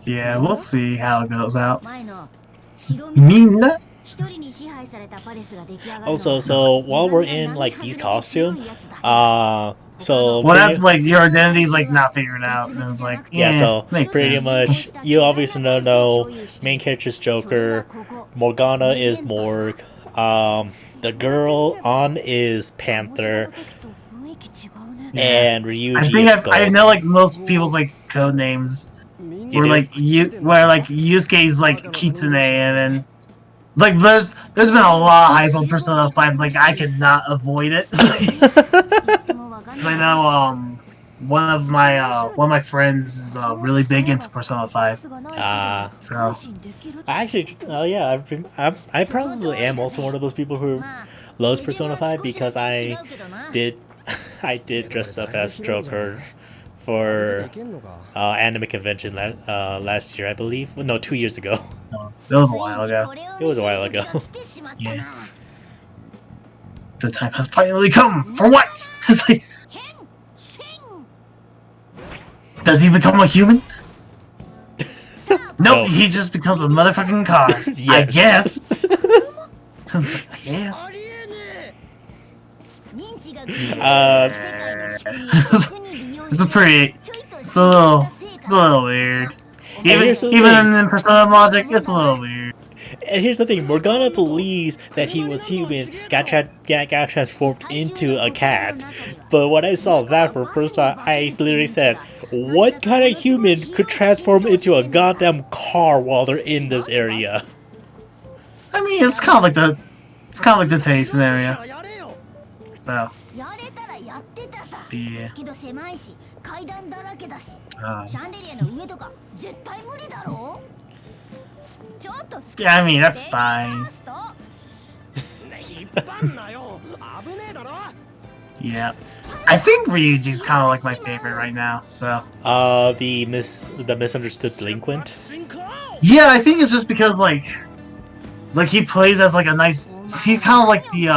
S2: Yeah, we'll see how it goes out.
S4: 前の白身
S2: Minna?
S4: 一人に支配されたパレスが出来上がるのは
S1: Also, so while we're in like these costumes, so
S2: Well,
S1: pretty-
S2: that's like your identity's like not figured out. And it's like,
S1: yeah, so
S2: makes
S1: pretty
S2: sense.
S1: much you obviously don't know main character's Joker, Morgana is Morg, the girl on is Panther,
S4: 雰囲気違うね
S1: and
S2: I
S1: Ryuji
S2: think
S1: is
S2: I
S1: Skull.
S2: know like most people's like code names.
S1: You
S2: Where
S1: do?
S2: like Yusuke's like Kitsune, and then like there's been a lot of hype on Persona 5. Like I could not avoid it. 'Cause I know one of my friends is really big into Persona 5. So
S1: I actually, yeah, I probably am also one of those people who loves Persona 5 because I did dress up as Joker for anime convention last year, I believe. No, 2 years ago.
S2: that was a while ago.
S1: It was a while ago.
S2: Yeah. The time has finally come. For what? It's like, does he become a human? Nope,
S1: No.
S2: he just becomes a motherfucking car. I
S1: Yes.
S2: guess. Yeah.
S4: 認知が
S2: It's a pretty. It's a little weird. Even
S1: here's the
S2: even
S1: thing.
S2: in Persona logic, it's a little weird.
S1: And here's the thing, Morgana believes that he was human, got transformed into a cat. But when I saw that for the first time, I literally said, what kind of human could transform into a goddamn car while they're in this area?
S2: I mean, it's kind of like the Tay scenario. So
S4: やれたらやってたさ
S2: yeah.
S4: けど狭いし階段だらけだし
S2: Um,
S4: シャンデリアの上とか絶対無理だろちょっと
S2: yeah, I mean that's fine.
S4: スト
S2: Yeah. I think Ryuji's kind of like my favorite right now. So
S1: The misunderstood delinquent.
S2: yeah, I think it's just because like he plays as like a nice. He's kind of like the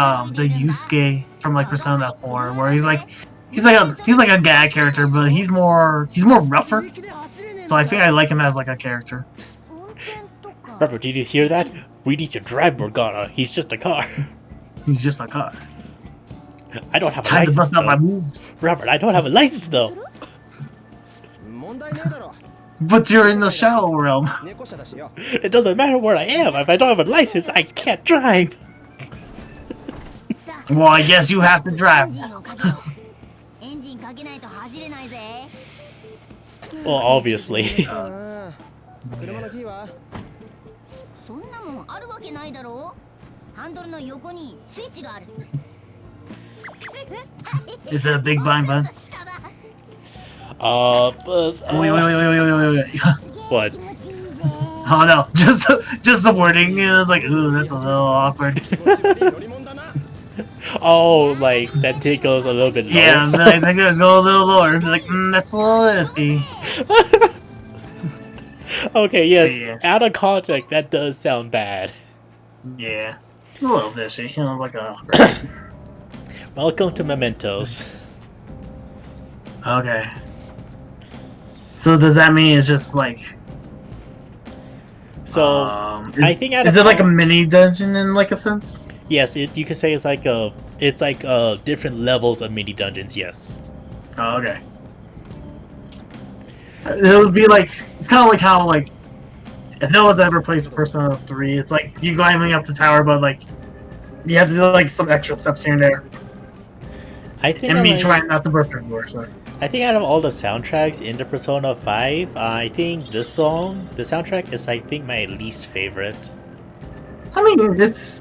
S2: Yusuke from like Persona 4, where he's like a gag character, but he's more rougher. So I think I like him as like a character.
S4: 運転とか
S1: Robert, did you hear that? We need to drive Morgana. He's just a car.
S2: He's just a car.
S1: I don't have a
S2: Time to
S1: license
S2: bust out my
S1: though.
S2: moves.
S1: Robert, I don't have a license though.
S3: 問題ねえだろ
S2: But you're in the shadow realm.
S3: 猫舎だしよ
S1: It doesn't matter where I am. If I don't have a license, I can't drive.
S2: Well, I guess you have to
S4: エン
S2: drive.
S4: ジンをかけろエンジンかけないと走れないぜ
S1: Well, obviously.
S3: 車のキーは
S4: そんなもんあるわけないだろハンドルの横にスイッチがある
S2: It's a big blind button.
S1: But
S2: Wait.
S1: what?
S4: 気持ちいいぜ
S2: Oh no, just the wording. It's like, ooh, that's a little awkward.
S3: 乗り物だな
S1: Oh, like that tickles a little bit low.
S2: Yeah, and then I think it was go a little lower. Be like, that's a little iffy.
S1: Okay, yes.
S2: Yeah.
S1: Out of context, that does sound bad.
S2: Yeah. A little fishy. You know, like a.
S1: Welcome to Mementos.
S2: Okay. So does that mean it's just like?
S1: So I think out
S2: is
S1: of
S2: it like a
S1: all-
S2: mini dungeon in like a sense?
S1: yes, you could say it's like different levels of mini dungeons. Yes.
S2: Oh, okay. It would be like it's kind of like how like if no one's ever played Persona 3, it's like you climbing up the tower, but like you have to do like some extra steps here and there,
S1: I think
S2: and me
S1: like,
S2: trying not to burst your door. So
S1: I think out of all the soundtracks in the Persona 5, I think this song, the soundtrack, is I think my least favorite.
S2: I mean it's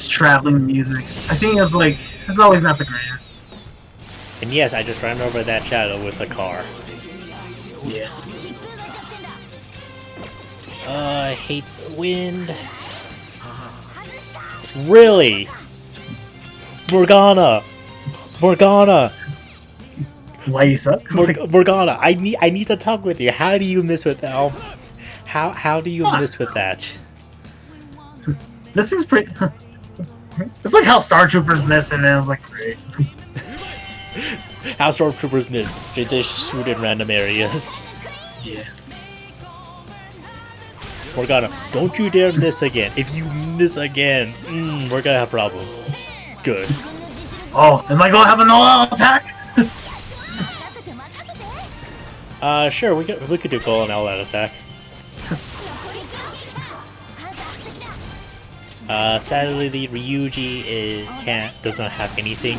S2: traveling music. I think it's always not the greatest.
S1: And yes, I just ran over that shadow with the car.
S2: Yeah.
S1: I hate wind. Really? Morgana!
S2: Why you suck?
S1: Morgana, I need to talk with you. How do you miss with that? How do you miss with that?
S2: This is pretty. It's like how Star Troopers miss, and it was like great.
S1: How stormtroopers miss? They just shoot in random areas.
S2: Yeah.
S1: Morgana, don't you dare miss again. If you miss again, we're gonna have problems. Good.
S2: Oh, am I gonna have an all-out attack?
S1: Sure, we could do goal and all-out attack. Sadly, the Ryuji doesn't have anything.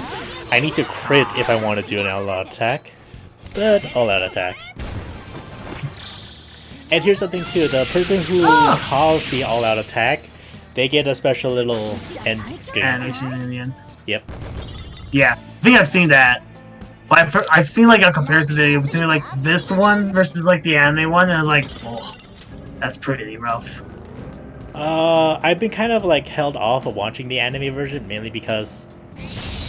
S1: I need to crit if I want to do an all-out attack, but all-out attack. And here's something too: the person who calls the all-out attack, they get a special little end screen.
S2: Animation in the end.
S1: Yep.
S2: Yeah, I think I've seen that. But I've seen like a comparison video between like this one versus like the anime one, and I was like, oh, that's pretty rough.
S1: I've been kind of like held off of watching the anime version mainly because.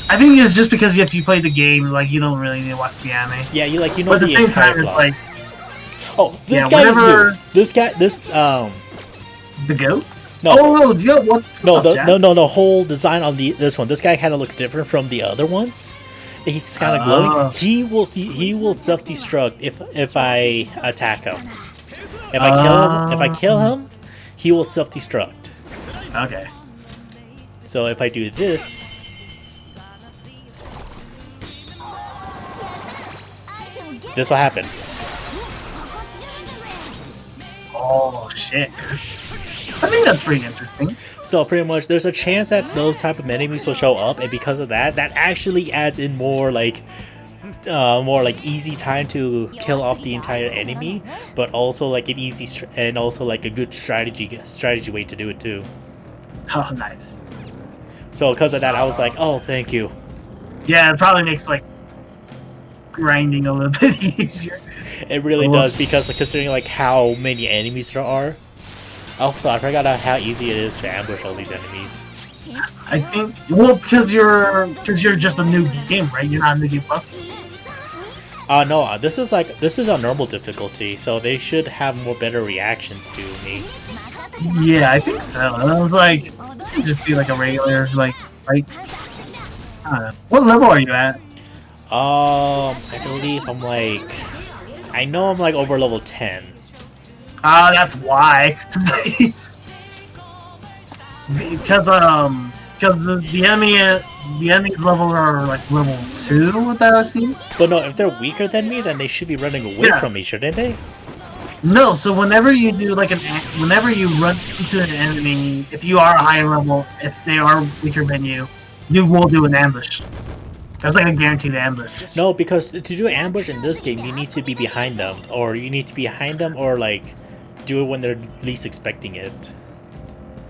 S2: I think it's just because if you play the game, like you don't really need to watch the anime.
S1: Yeah, you know
S2: But at the
S1: the
S2: same
S1: entire
S2: time, it's
S1: plot.
S2: like
S1: Oh, this
S2: yeah,
S1: guy is
S2: whenever-
S1: new. This
S2: the goat.
S1: no.
S2: Oh, yeah, what?
S1: No,
S2: what's up,
S1: the whole design on this one. This guy kind of looks different from the other ones. He's kind of glowing. He will self-destruct if I attack him. If I kill him, he will self-destruct.
S2: Okay.
S1: So if I do this, this will happen.
S2: Oh shit. I think that's pretty interesting.
S1: So pretty much, there's a chance that those type of enemies will show up, and because of that, that actually adds in more like easy time to kill off the entire enemy, but also like an easy and also like a good strategy way to do it too.
S2: Oh, nice.
S1: So because of that, I was like, oh, thank you.
S2: Yeah, it probably makes like grinding a little bit easier.
S1: It really does, because considering like how many enemies there are. Also, I forgot how easy it is to ambush all these enemies.
S2: I think because you're just a new game, right? You're not a new game buff.
S1: No, this is a normal difficulty, so they should have more better reaction to me.
S2: Yeah, I think so. I was like, just be like a regular, like, right? I don't know. What level are you at?
S1: I believe I know I'm like over level 10.
S2: Ah, that's why. because the enemy's level are like level 2 that I've seen.
S1: But no, if they're weaker than me, then they should be running away from me, shouldn't they?
S2: No, so whenever you do like whenever you run into an enemy, if you are a higher level, if they are weaker than you, you will do an ambush. That's like a guaranteed ambush.
S1: No, because to do an ambush in this game, you need to be behind them, or like do it when they're least expecting it.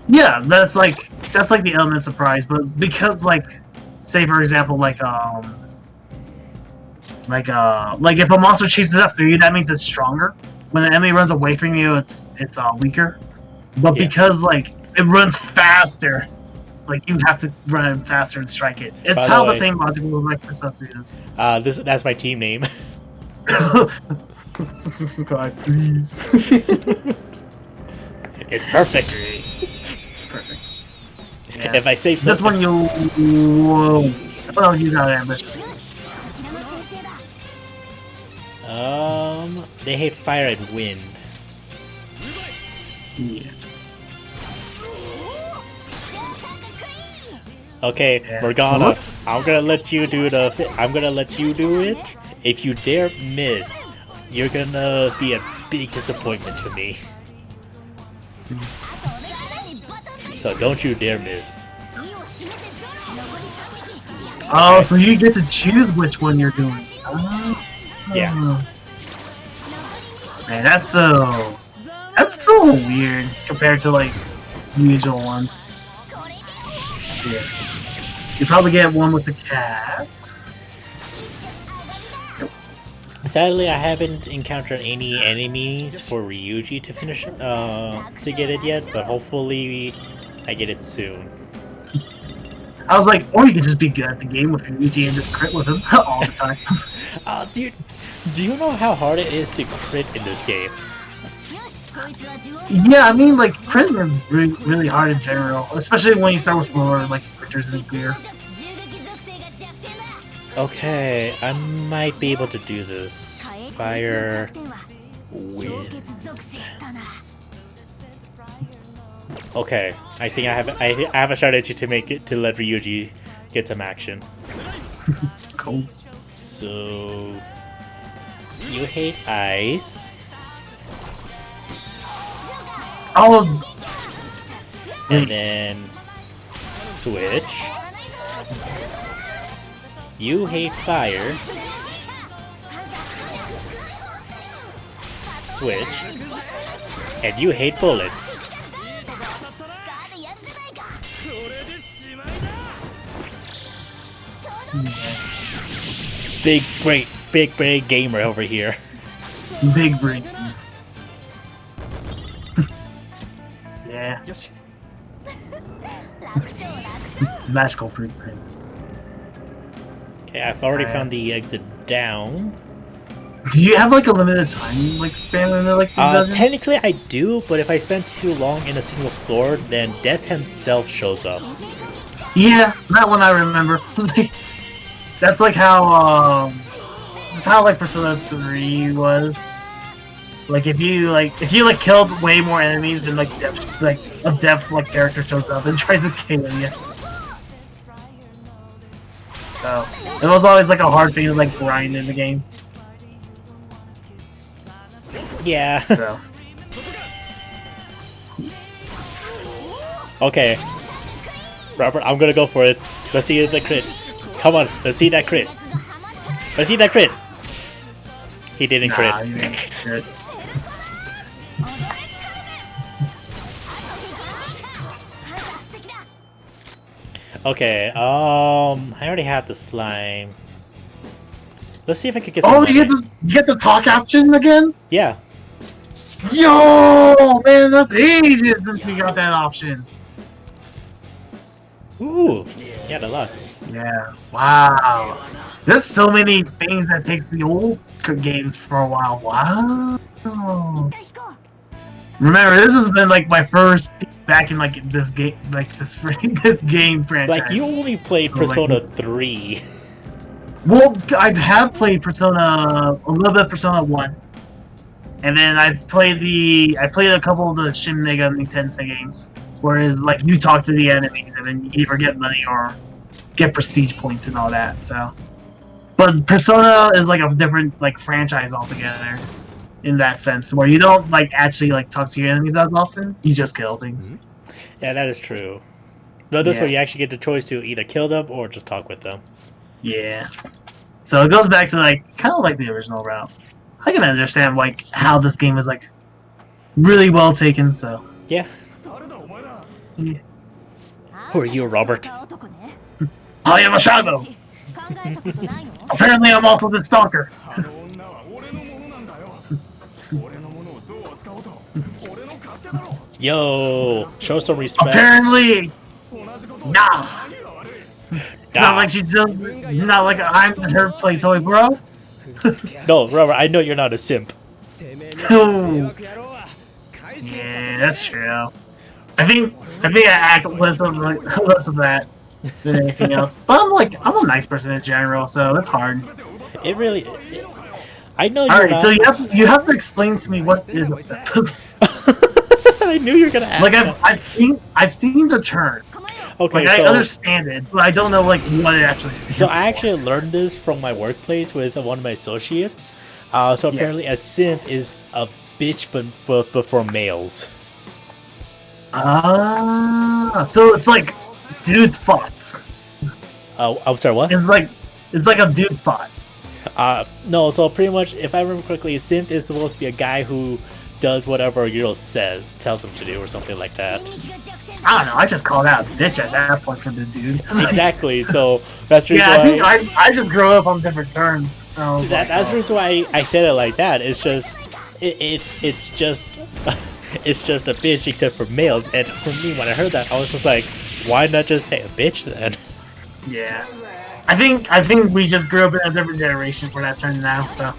S2: Yeah, that's like the element of surprise, but because like, say for example, like if a monster chases after you, that means it's stronger. When an enemy runs away from you, it's weaker. But
S1: Yeah.
S2: because like it runs faster, like you have to run faster and strike it. It's
S1: By the
S2: how the
S1: way-
S2: same logic with like Persona 3 is.
S1: That's my team name.
S2: God, please.
S1: It's perfect.
S2: Perfect. Yeah.
S1: If I save
S2: This
S1: something,
S2: one you. Whoa. Oh, you got ambush.
S1: they hate fire and wind.
S2: Yeah.
S1: Okay,
S2: Yeah.
S1: Morgana, I'm gonna let you do I'm gonna let you do it. If you dare miss, you're gonna be a big disappointment to me. So don't you dare miss.
S2: Oh, so you get to choose which one you're doing. Oh.
S1: Yeah.
S2: Man, that's so weird compared to like usual ones. Yeah. You probably get one with the cat.
S1: Sadly, I haven't encountered any enemies for Ryuji to finish to get it yet, but hopefully I get it soon.
S2: I was like, or you could just be good at the game with Luigi and just crit with him all the time.
S1: Dude, do you know how hard it is to crit in this game?
S2: Yeah, I mean, like, crit is really hard in general, especially when you start with lower, like, critters in gear.
S1: Okay, I might be able to do this. Fire, wind. Okay, I think I have a strategy to make it to let Ryuji get some action.
S2: Cool.
S1: So you hate ice.
S2: Oh,
S1: And then switch. You hate fire. Switch. And you hate bullets. Big brain gamer over here.
S2: big brains. Yeah. Magical blueprints.
S1: Okay, I've already found the exit down.
S2: Do you have like a limited time, like span in like these dungeons?
S1: Technically I do, but if I spend too long in a single floor, then Death himself shows up.
S2: Yeah, that one I remember. That's like how like Persona 3 was. Like if you killed way more enemies than like a depth like character shows up and tries to kill you. So it was always like a hard thing to like grind in the game.
S1: Yeah.
S2: So
S1: Okay. Robert, I'm gonna go for it. Let's see the crit. Come on, let's see that crit. Let's see that crit. He didn't crit.
S2: nah, you didn't crit.
S1: Okay, I already have the slime. Let's see if I can get some
S2: Oh,
S1: money.
S2: you get the talk option again?
S1: Yeah.
S2: Yo, man, that's ages since we got that option.
S1: Ooh. Yeah, a lot.
S2: Yeah. Wow. There's so many things that takes the old games for a while. Wow. Remember, this has been like my first back in like this game, like this this game franchise.
S1: Like, you only played
S2: So, like,
S1: Persona 3.
S2: Well, I have played a little bit of Persona 1. And then I played a couple of the Shin Megami Tensei games. Whereas, like, you talk to the enemies and then you either get money or get prestige points and all that, so. But Persona is like a different, like, franchise altogether. In that sense, where you don't, like, actually, like, talk to your enemies as often. You just kill things.
S1: Yeah, that is true. Though this
S2: Yeah.
S1: way you actually get the choice to either kill them or just talk with them.
S2: Yeah. So it goes back to like kind of like the original route. I can understand like how this game is like really well taken. So
S1: Yeah.
S2: yeah.
S1: Who are you, Robert?
S2: I am a shadow. Apparently, I'm also the stalker.
S1: Yo, show some respect.
S2: Apparently, nah. Not like she's not like I'm her play toy, bro.
S1: No, Robert, I know you're not a simp.
S2: Ooh. Yeah, that's true. I think I act less of that than anything else. But I'm a nice person in general, so it's hard.
S1: It really. I know
S2: All
S1: you're
S2: right, so
S1: not.
S2: you have to explain to me what is a step.
S1: I knew you were gonna ask
S2: Like
S1: that.
S2: I've seen the term.
S1: Okay,
S2: Like I
S1: so
S2: understand it, but I don't know like what it actually stands
S1: so
S2: for.
S1: I actually learned this from my workplace with one of my associates. So
S2: Yeah.
S1: apparently, a synth is a bitch, but for males.
S2: So it's like dude thoughts.
S1: I'm sorry, what?
S2: It's like a dude thought.
S1: No. So pretty much, if I remember correctly, a synth is supposed to be a guy who does whatever a girl tells him to do, or something like that.
S2: I don't know. I just called out a bitch at that point for the dude.
S1: Exactly. So that's the reason
S2: Yeah, I think
S1: why.
S2: I just grew up on different terms. So I was like,
S1: That's the
S2: oh.
S1: reason why I said it like that. It's just, it's just, it's just a bitch except for males. And for me, when I heard that, I was just like, why not just say a bitch then?
S2: Yeah. I think we just grew up in a different generation for that term now. So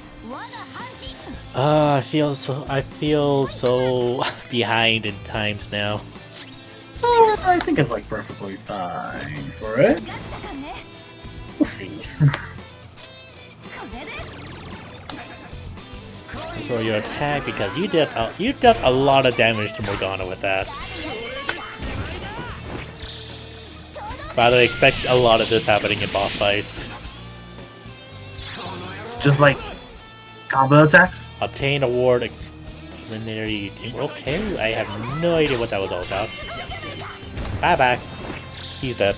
S1: I feel so behind in times now.
S2: I think it's like perfectly fine for it. We'll see.
S1: So your attack, because you dealt a lot of damage to Morgana with that. But I expect a lot of this happening in boss fights.
S2: Just like combo attacks.
S1: Obtain award extraordinary. Okay, I have no idea what that was all about. Bye bye. He's dead.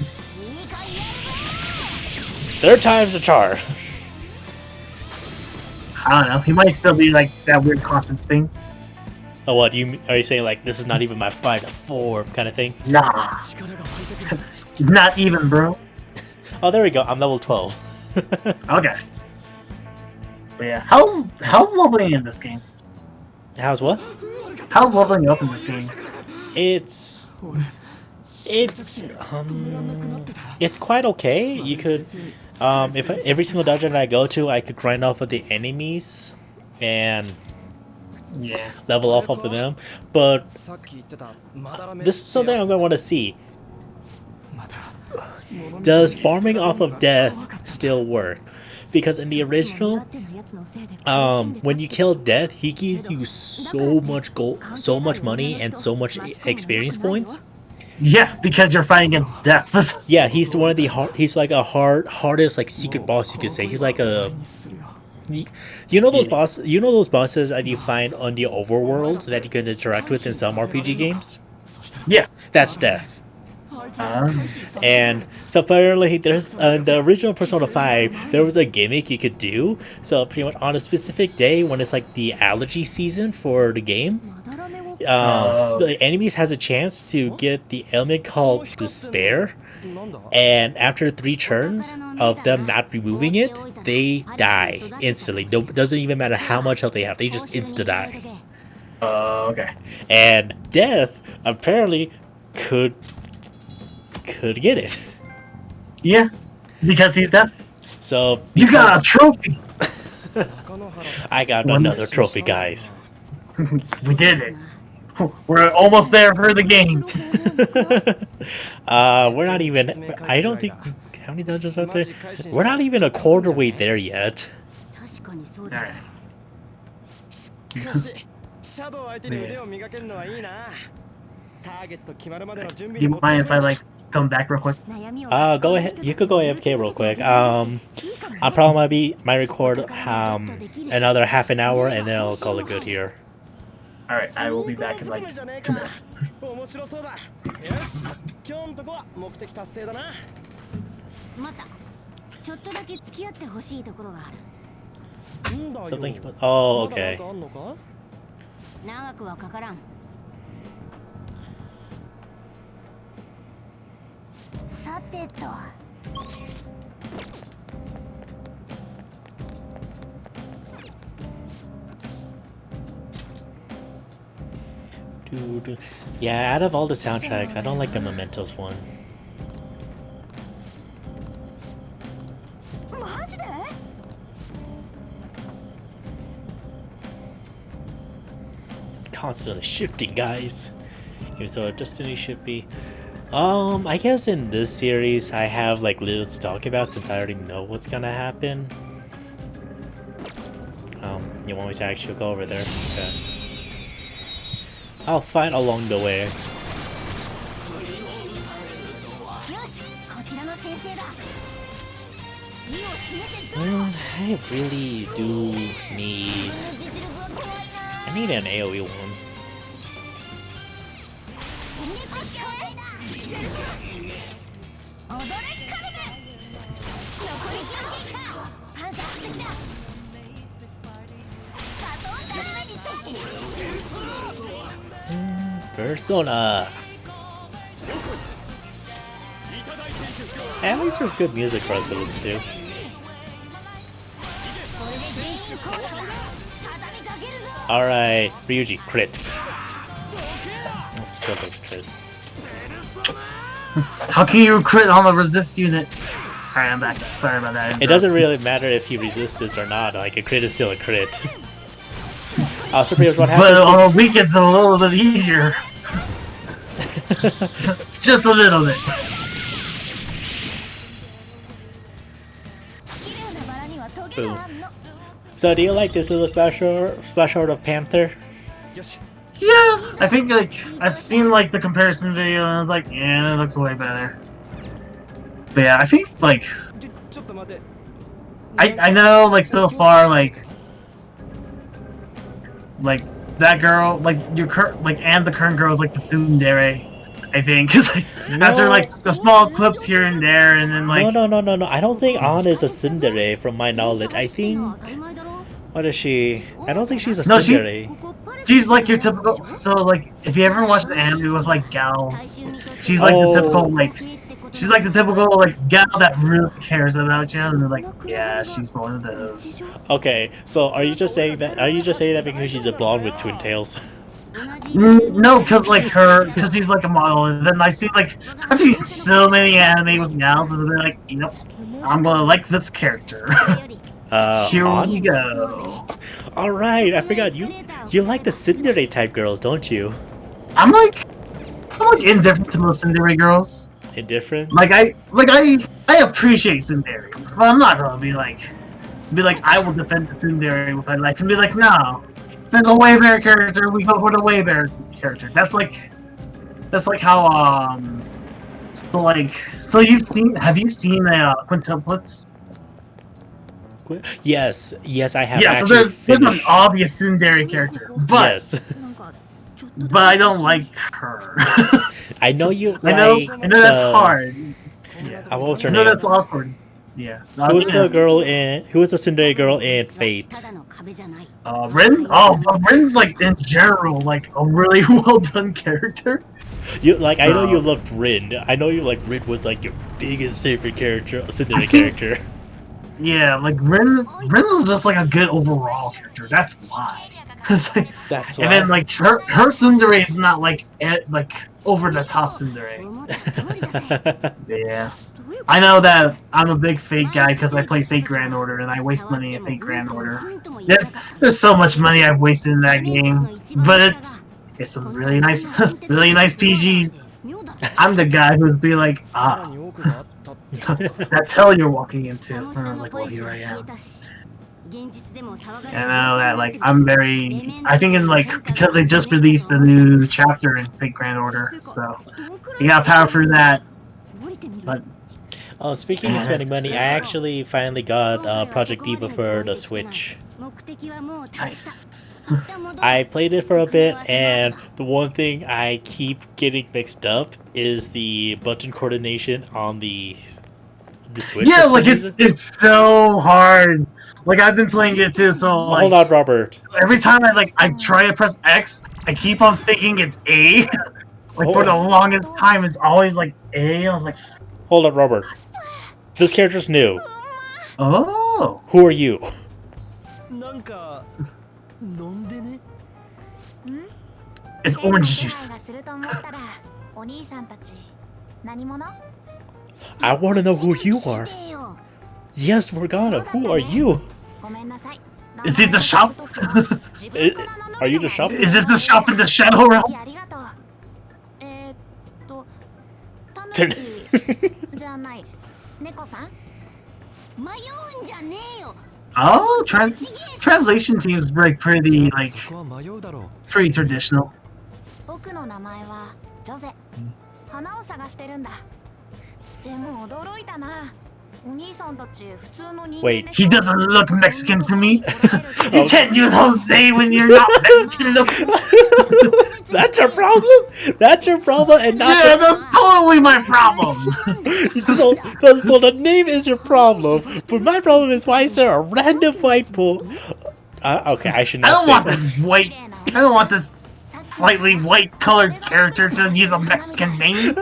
S1: Third time's the charm.
S2: I don't know. He might still be like that weird constant thing.
S1: Oh, what are you saying? Like, this is not even my fight form kind of thing?
S2: Nah. Not even, bro.
S1: Oh, there we go. I'm level 12.
S2: Okay. But yeah, how's leveling in this game?
S1: How's what?
S2: How's leveling up in this game?
S1: It's quite okay. You could if every single dungeon I go to, I could grind off of the enemies and
S2: Yeah.
S1: level off of them. But this is something I'm gonna want to see. Does farming off of death still work? Because in the original, when you kill death, he gives you so much gold, so much money, and so much experience points.
S2: Yeah, because you're fighting against death.
S1: Yeah, he's one of the he's like a hardest like secret boss, you could say. He's like a you know those bosses that you find on the overworld that you can interact with in some RPG games?
S2: Yeah.
S1: That's death. And so apparently there's the original Persona 5, there was a gimmick you could do. So pretty much on a specific day when it's like the allergy season for the game, so the enemies has a chance to get the ailment called despair, and after 3 turns of them not removing it, they die instantly. Doesn't even matter how much health they have, they just insta die.
S2: Okay.
S1: And death apparently could get it.
S2: Yeah, because he's deaf.
S1: So
S2: You got a trophy.
S1: I got another trophy, guys.
S2: We did it. We're almost there for the game.
S1: We're not even. I don't think. How many dungeons are there? We're not even a quarter way there yet.
S2: Alright. Do you mind if I like come back real quick?
S1: Go ahead. You could go AFK real quick. I'll probably might record another half an hour and then I'll call it good here.
S2: Alright, I will be back in like 2 minutes.
S1: Something. Oh, okay.
S4: 長くはかからん。さてと。
S1: Dude. Yeah, out of all the soundtracks, I don't like the Mementos one.
S4: マジで
S1: constantly shifting, guys. Even so, our destiny should be. I guess in this series I have like little to talk about since I already know what's gonna happen. You want me to actually go over there? Okay. I'll find along the way. I really do need. I need an AoE one. Persona. At least there's good music for us to listen to. Alright, Ryuji, crit. Oh, still doesn't crit.
S2: How can you crit on the resist unit? Alright, I'm back. Sorry about that.
S1: It doesn't really matter if he resists it or not, like a crit is still a crit. Super Heroes, what happens?
S2: But on a week it's a little bit easier. Just a little bit.
S1: Boom. So do you like this little special art of Panther?
S2: Yeah, I think like I've seen like the comparison video and I was like, yeah, that looks way better. But yeah, I think like I know like so far like that girl like your current like and the current girl is like the tsundere. I think because like,
S1: No.
S2: after like the small clips here and there and then like
S1: No. I don't think Anna is a tsundere from my knowledge. I think. What is she? I don't think she's a
S2: No,
S1: tsundere.
S2: she's like your typical. So like if you ever watch the anime with like Gal, she's like the typical like. She's like the typical like gal that really cares about you, and they're like, yeah, she's one of those.
S1: Okay, so are you just saying that? Are you just saying that because she's a blonde with twin tails?
S2: No, because like because she's like a model, and then I see like I've seen so many anime with gals, and they're like, yep, I'm gonna like this character. Here
S1: on?
S2: we go.
S1: All right, I forgot you like the tsundere type girls, don't you?
S2: I'm like indifferent to most tsundere girls.
S1: Indifferent?
S2: Like I appreciate tsundere, but I'm not gonna be like I will defend the tsundere with my life and be like, no, if there's a way better character, we go for the way better character. That's like how so have you seen quintuplets?
S1: Yes, I have.
S2: Yeah, so
S1: actually
S2: there's an
S1: finished.
S2: obvious tsundere character, but
S1: Yes.
S2: but I don't like her.
S1: I know you
S2: I know
S1: like
S2: that's
S1: the-
S2: hard. Yeah.
S1: What was her
S2: I know
S1: name?
S2: that's awkward. Yeah.
S1: Who was the girl in? Who was the tsundere girl in Fate?
S2: Rin? Oh, but Rin's like in general like a really well done character.
S1: You like? I know you loved Rin. I know you like Rin was like your biggest favorite character, tsundere character.
S2: Yeah, like Rin was just like a good overall character. That's why.
S1: That's why.
S2: And then like her tsundere is not like over the top tsundere. Yeah. I know that I'm a big Fate guy because I play Fate Grand Order and I waste money in Fate Grand Order. There's so much money I've wasted in that game, but it's some really nice PGs. I'm the guy who'd be like, that's hell you're walking into. And I was like, well, here I am. And I know that like I think in like because they just released a new chapter in Fate Grand Order, so you got power through that. But
S1: Oh, speaking of spending money, I actually finally got Project Diva for the Switch.
S2: nice.
S1: I played it for a bit, and the one thing I keep getting mixed up is the button coordination on the Switch.
S2: Yeah,
S1: for some
S2: like
S1: reason.
S2: it's so hard. Like I've been playing it too, so like
S1: Hold on, Robert.
S2: every time I try to press X, I keep on thinking it's A. Like for the longest time, it's always like A. I was like,
S1: Hold on, Robert. This character's new.
S2: oh.
S1: Who are you?
S2: It's orange juice.
S1: I want to know who you are. Yes, Morgana, who are you?
S2: Is it the shop?
S1: Are you the shop?
S2: Is this the shop in the Shadow Realm?
S4: えーっと、タヌ
S1: Turn-
S4: キじゃない。猫さん迷うんじゃねえよ。
S2: Oh, translation seems like pretty
S3: そこは迷うだろ
S2: pretty traditional.
S4: 僕の名前はジョゼ。花を探してるんだ。でも驚いたな。お兄さんたち普通の人間
S1: Wait,
S4: で
S2: He doesn't look Mexican to me. You can't use Jose when you're not Mexican looking.
S1: That's your problem. That's your problem, and not
S2: Yeah, that's totally my problem.
S1: so the name is your problem, but my problem is why is there a random white pool? Okay, I should
S2: I
S1: not
S2: don't
S1: say
S2: want
S1: that.
S2: this white. I don't want this slightly white colored character to use a Mexican name.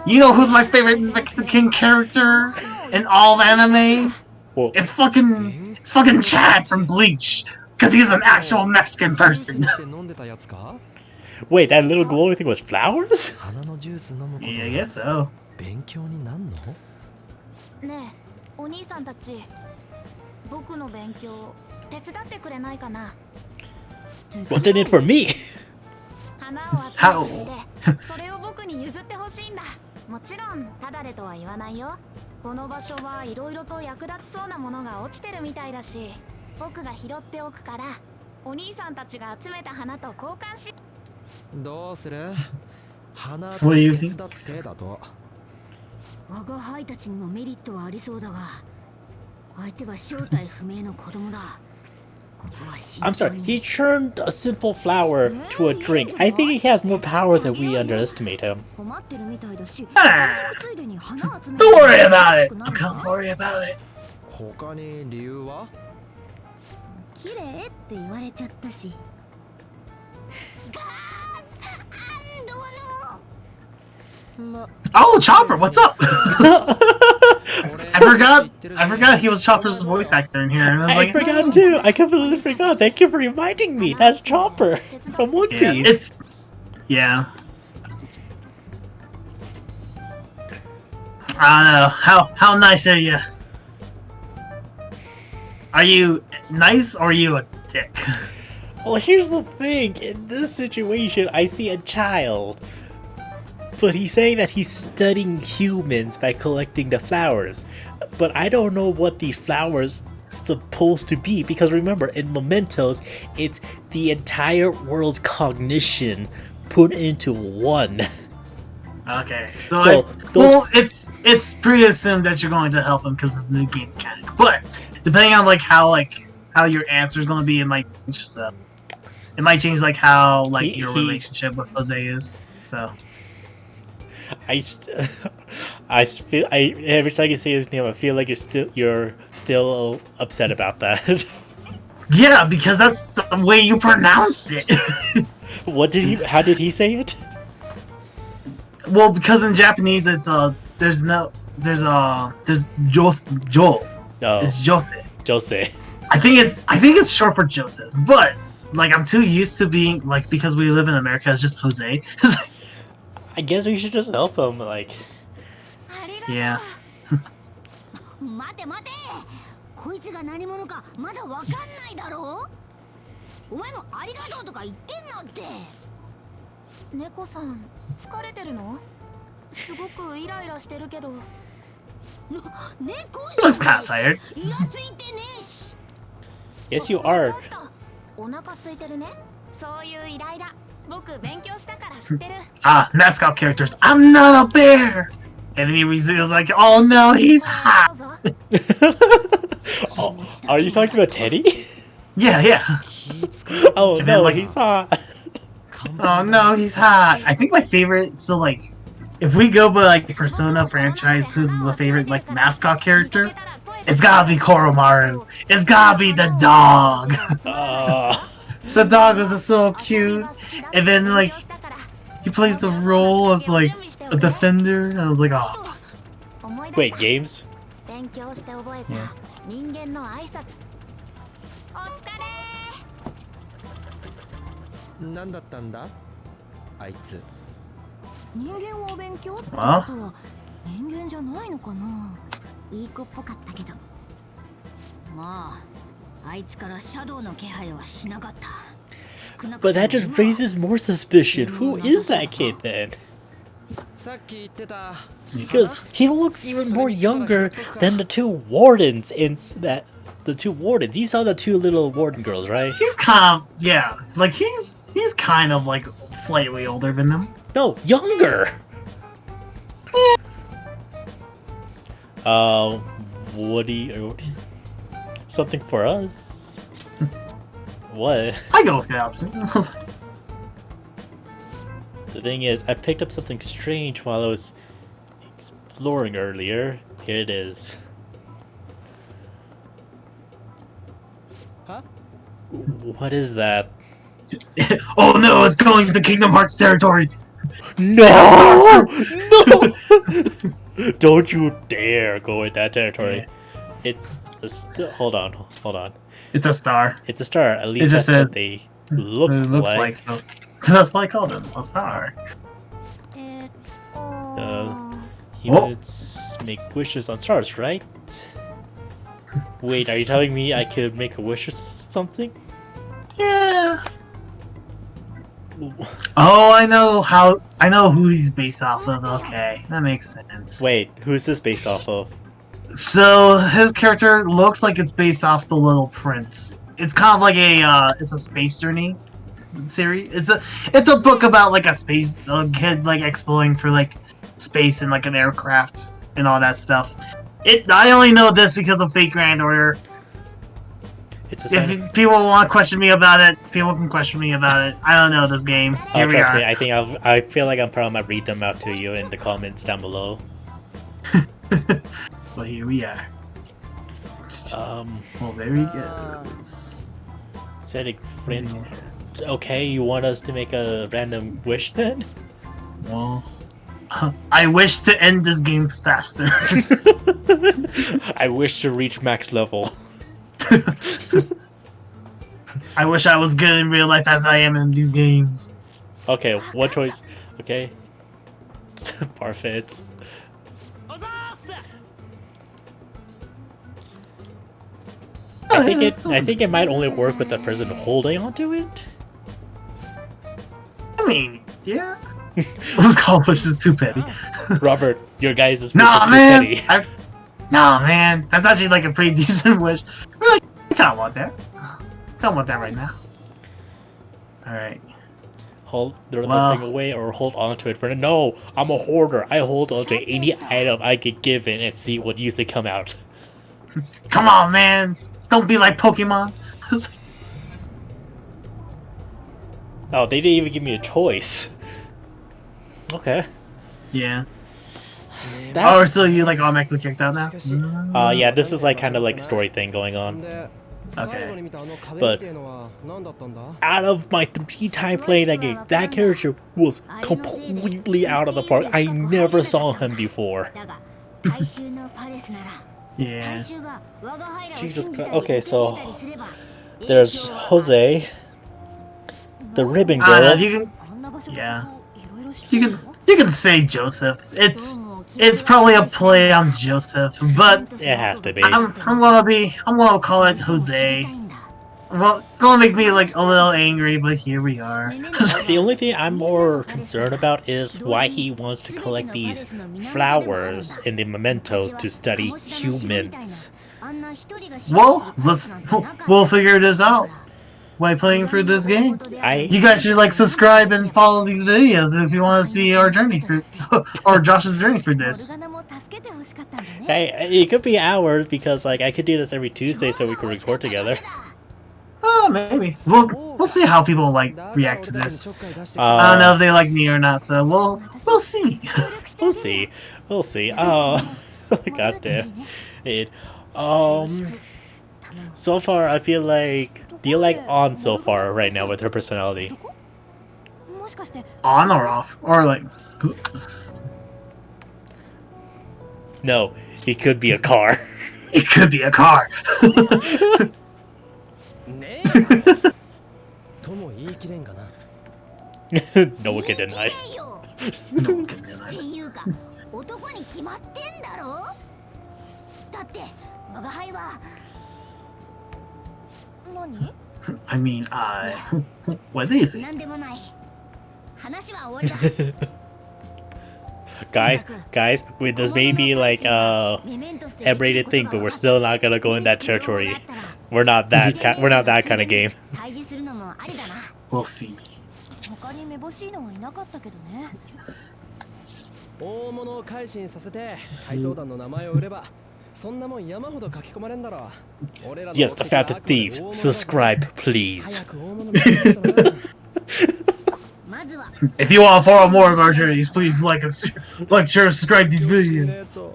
S2: You know who's my favorite Mexican character in all anime?
S1: Well,
S2: It's fucking Chad from Bleach, because he's an actual Mexican
S3: ジュース
S2: person.
S3: にして飲んでたやつか
S1: wait, that little glowing thing was flowers?
S3: 花のジュース飲むこと
S2: Yeah, I
S3: が
S2: guess so.
S3: 勉強になんの
S4: ねえ、お兄さんたち、僕の勉強手伝ってくれないかな。
S1: What's in it for me?
S4: 花を集めていて、それを僕に譲ってほしいんだ。もちろんただでとは言わないよ。この場所はいろいろと役立ちそうなものが落ちてるみたいだし、僕が拾っておくから、お兄さんたちが集めた花と交換し。
S3: どうする花
S2: What do you
S3: 手
S2: think?
S3: 伝ってだと
S4: 我が輩たちにもメリットはありそうだが、相手は正体不明の子供だ。
S1: I'm sorry, he turned a simple flower to a drink. I think he has more power than we underestimate him.
S2: Ah, don't worry about it. Don't worry about it.
S3: 他に理由は
S4: 綺麗って言われちゃったし。
S2: Oh, Chopper, what's up? I forgot he was Chopper's voice actor in here. And I was
S1: I
S2: like,
S1: forgot too. I completely forgot. Thank you for reminding me. That's Chopper from One
S2: yeah,
S1: Piece.
S2: yeah. I don't know. How nice are you? Are you nice or are you a dick?
S1: Well, here's the thing. In this situation, I see a child. But he's saying that he's studying humans by collecting the flowers. But I don't know what these flowers supposed to be, because remember, in Mementos, it's the entire world's cognition put into one.
S2: Okay,
S1: So,
S2: well, it's pre-assumed that you're going to help him because it's a new game mechanic. But depending on how your answer is going to be, it might change. So it might change how your relationship with Jose is. So.
S1: I feel every time you say his name, I feel like you're still upset about that.
S2: Yeah, because that's the way you pronounce it.
S1: How did he say it?
S2: Well, because in Japanese it's there's Joel.
S1: Oh,
S2: It's Jose.
S1: Jose.
S2: I think it's short for Joseph, but I'm too used to being because we live in America, it's just Jose.
S1: I guess we should just help him,
S2: Yeah.
S4: 待て待て、こいつが何者かまだわかんないだろう。お前もありがとうとか言ってんのって。猫さん、疲れてるの？すごくイライラしてるけど。猫
S2: Looks kind of tired.
S4: イラついてねえし。
S1: Yes, you are.
S4: お腹空いてるね。そういうイライラ。僕勉強したから知ってる。
S2: Ah, mascot characters. I'm not a bear. And then he reveals oh no, he's hot.
S1: Oh, are you talking about Teddy?
S2: Yeah, yeah.
S1: Oh
S2: And
S1: no,
S2: then,
S1: he's hot.
S2: Oh no, he's hot. I think my favorite. So if we go by Persona franchise, who's the favorite mascot character? It's gotta be Koromaru. It's gotta be the dog. The dog was so cute, and then he plays the role as a defender. And I was like, oh.
S1: Wait, games?
S4: 勉強して覚えた人間の挨拶。お疲れ。
S3: 何だったんだあいつ
S4: 人間を勉強ってこと
S2: あ
S4: は人間じゃないのかな。いい子っぽかったけど。まああいつからシャドウの気配はしなかった。
S1: But that just raises more suspicion. Who is that kid then?
S3: さっき言ってた
S1: Because he looks even more younger than the two wardens in that. The two wardens. You saw the two little warden girls, right?
S2: He's kind of, yeah, like he's kind of like slightly older than them.
S1: No, younger. Woody or something for us? What?
S2: I go with the option.
S1: The thing is, I picked up something strange while I was exploring earlier. Here it is.
S3: Huh?
S1: What is that?
S2: Oh no, it's going to Kingdom Hearts territory.
S1: No! No! Don't you dare go in that territory. Hold on.
S2: It's a star.
S1: It's a star. At least that's what they look
S2: It looks
S1: like.
S2: like so. That's why I called it a star.
S1: Humans make wishes on stars, right? Wait, are you telling me I could make a wish or something?
S2: Yeah. Oh, I know who he's based off of. Okay, that makes sense.
S1: Wait, who's this based off of?
S2: So his character looks like it's based off the Little Prince. It's kind of like it's a space journey series. It's a book about like a kid like exploring for like space and like an aircraft and all that stuff. I only know this because of Fate Grand Order. If people want to question me about it, people can question me about it. I don't know this game. Here we
S1: trust
S2: are.
S1: me, I feel like I'm probably gonna read them out to you in the comments down below.
S2: Well, here we are. Well, there he goes.
S1: Said it, okay, you want us to make a random wish then?
S2: Well, I wish to end this game faster.
S1: I wish to reach max level.
S2: I wish I was good in real life as I am in these games.
S1: Okay, what choice? Okay. Parfaits. I think it might only work with the person holding onto it.
S2: I mean, yeah. This call push is too petty.
S1: Robert, your guys' is
S2: Nah,
S1: too
S2: man.
S1: petty.
S2: Nah, man. That's actually like a pretty decent wish. Really, I kind of want that. I don't want that right now. Alright.
S1: Hold the thing away or hold on to it for no. I'm a hoarder. I hold on to any item I get given and see what usually come out.
S2: Come on, man. Don't be like Pokemon.
S1: Oh, they didn't even give me a choice. Okay.
S2: Yeah. Oh, so you like automatically kicked out now?
S1: Yeah, this is like kind of like story thing going on.
S2: Okay.
S1: But out of my 3 times playing that game, that character was completely out of the park. I never saw him before.
S2: Yeah.
S1: Jesus Christ. Okay, so there's Jose, the ribbon girl.
S2: Yeah. You can say Joseph. It's probably a play on Joseph, but
S1: It has to be.
S2: I'm gonna call it Jose. Well, it's gonna make me like a little angry, but here we are.
S1: The only thing I'm more concerned about is why he wants to collect these flowers in the mementos to study humans.
S2: Well, we'll figure this out by playing through this game. You guys should like subscribe and follow these videos if you want to see our journey through, or Josh's journey through this.
S1: Hey, it could be hours because like I could do this every Tuesday so we could record together.
S2: Oh, maybe. We'll see how people like react to this. I don't know if they like me or not, so we'll see.
S1: We'll see. Oh, god damn it. So far I feel like, do you like On so far right now with her personality?
S2: On or off? Or like...
S1: No, it could be a car.
S2: It could be a car.
S1: No one can deny.
S2: No one can deny.
S4: 何？
S2: I mean, what is it?
S4: なんでもない。話は終わりだ。
S1: guys, with this may be like M-rated thing, but we're still not gonna go in that territory. We're not that kind of game.
S4: 対峙するのもありだな。
S2: We'll see.
S4: 他にめぼしいのはいなかったけどね。
S3: 大物を改心させて怪盗団の名前を売ればそんなもん山ほど書き込まれんだろ。俺らの
S1: Yes, the Fountain Thieves. Subscribe, please.
S3: 早く大物見つけないとな。
S4: まずは
S2: If you want to follow more of our journeys, please like and share, subscribe these videos.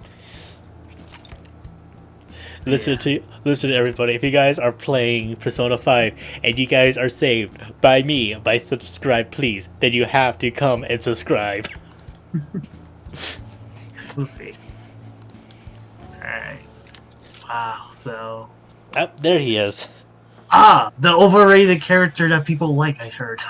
S1: Listen to everybody. If you guys are playing Persona 5 and you guys are saved by me by subscribe, please, then you have to come and subscribe.
S2: We'll see. Alright. Wow, so...
S1: Oh, there he is.
S2: The overrated character that people like, I heard.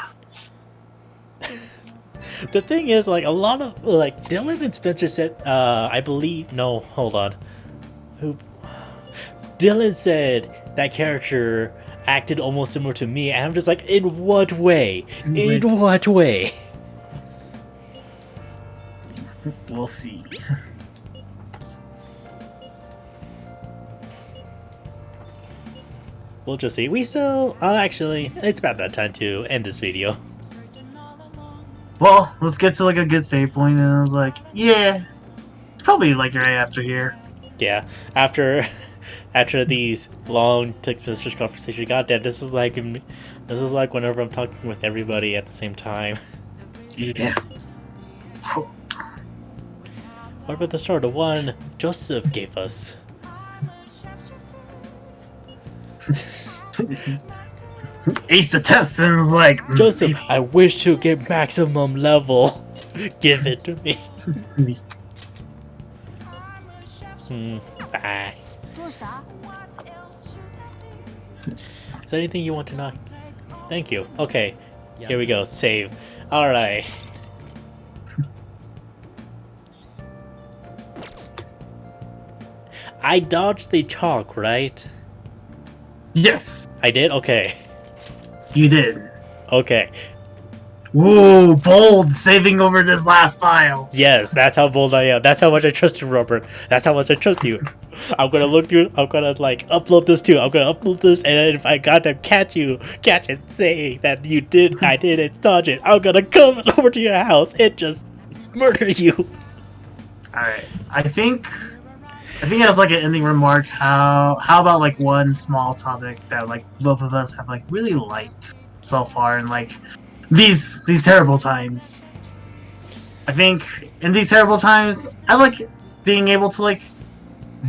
S1: The thing is, like, a lot of, like, Dylan and Spencer said, I believe, no, hold on. Who? Dylan said that character acted almost similar to me, and I'm just like, in what way? In what way?
S2: We'll see.
S1: We'll just see. We still, actually, it's about that time to end this video.
S2: Well, let's get to like a good save point, and I was like, yeah, it's probably like right after here.
S1: Yeah, after these long text message conversations, goddamn, this is like whenever I'm talking with everybody at the same time.
S2: Yeah.
S1: What about the story? The one Joseph gave us.
S2: Ace the test and was like,
S1: Joseph, I wish to get maximum level. Give it to me. Bye.
S4: どうした？
S1: Is there anything you want to know? Thank you. Okay, here we go. Save. All right. I dodged the chalk, right?
S2: Yes,
S1: I did? Okay.
S2: you did.
S1: Okay.
S2: Whoa, bold, saving over this last file.
S1: Yes, that's how bold I am. That's how much I trust you, Robert. That's how much I trust you. I'm gonna look through, I'm gonna like upload this too. I'm gonna upload this, and then if I gotta catch it, say that you did, I didn't dodge it, I'm gonna come over to your house and just murder you.
S2: Alright, I think as like an ending remark, how about like one small topic that like both of us have like really liked so far in like these terrible times. I think in these terrible times, I like being able to like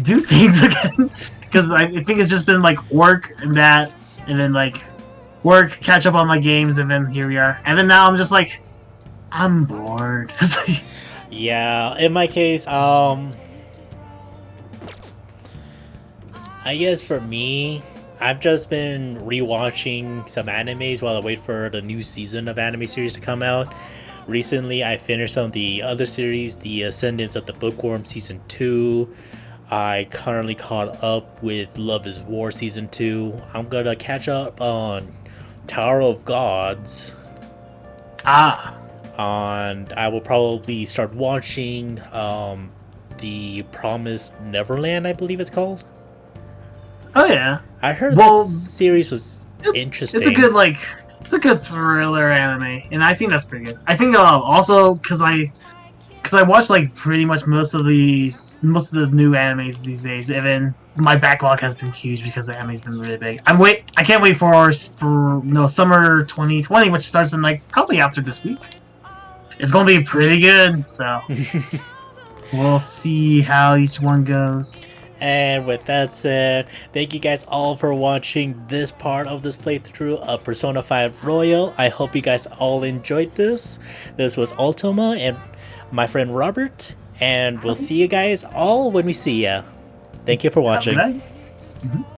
S2: do things again, because I think it's just been like work and that, and then like work, catch up on my games, and then here we are. And then now I'm just like, I'm bored.
S1: Yeah, in my case, I guess for me, I've just been rewatching some animes while I wait for the new season of anime series to come out. Recently, I finished some of the other series, The Ascendance of the Bookworm Season 2. I currently caught up with Love is War Season 2. I'm gonna catch up on Tower of Gods. And I will probably start watching The Promised Neverland, I believe it's called.
S2: Oh yeah.
S1: I heard that series was interesting.
S2: It's a good thriller anime, and I think that's pretty good. I think also because I watch like pretty much most of the new animes these days, and then my backlog has been huge because the anime's been really big. I can't wait for summer 2020, which starts in like probably after this week. It's gonna be pretty good, so we'll see how each one goes.
S1: And with that said, thank you guys all for watching this part of this playthrough of Persona 5 Royal. I hope you guys all enjoyed this. This was Ultima and my friend Robert, and we'll see you guys all when we see ya. Thank you for watching.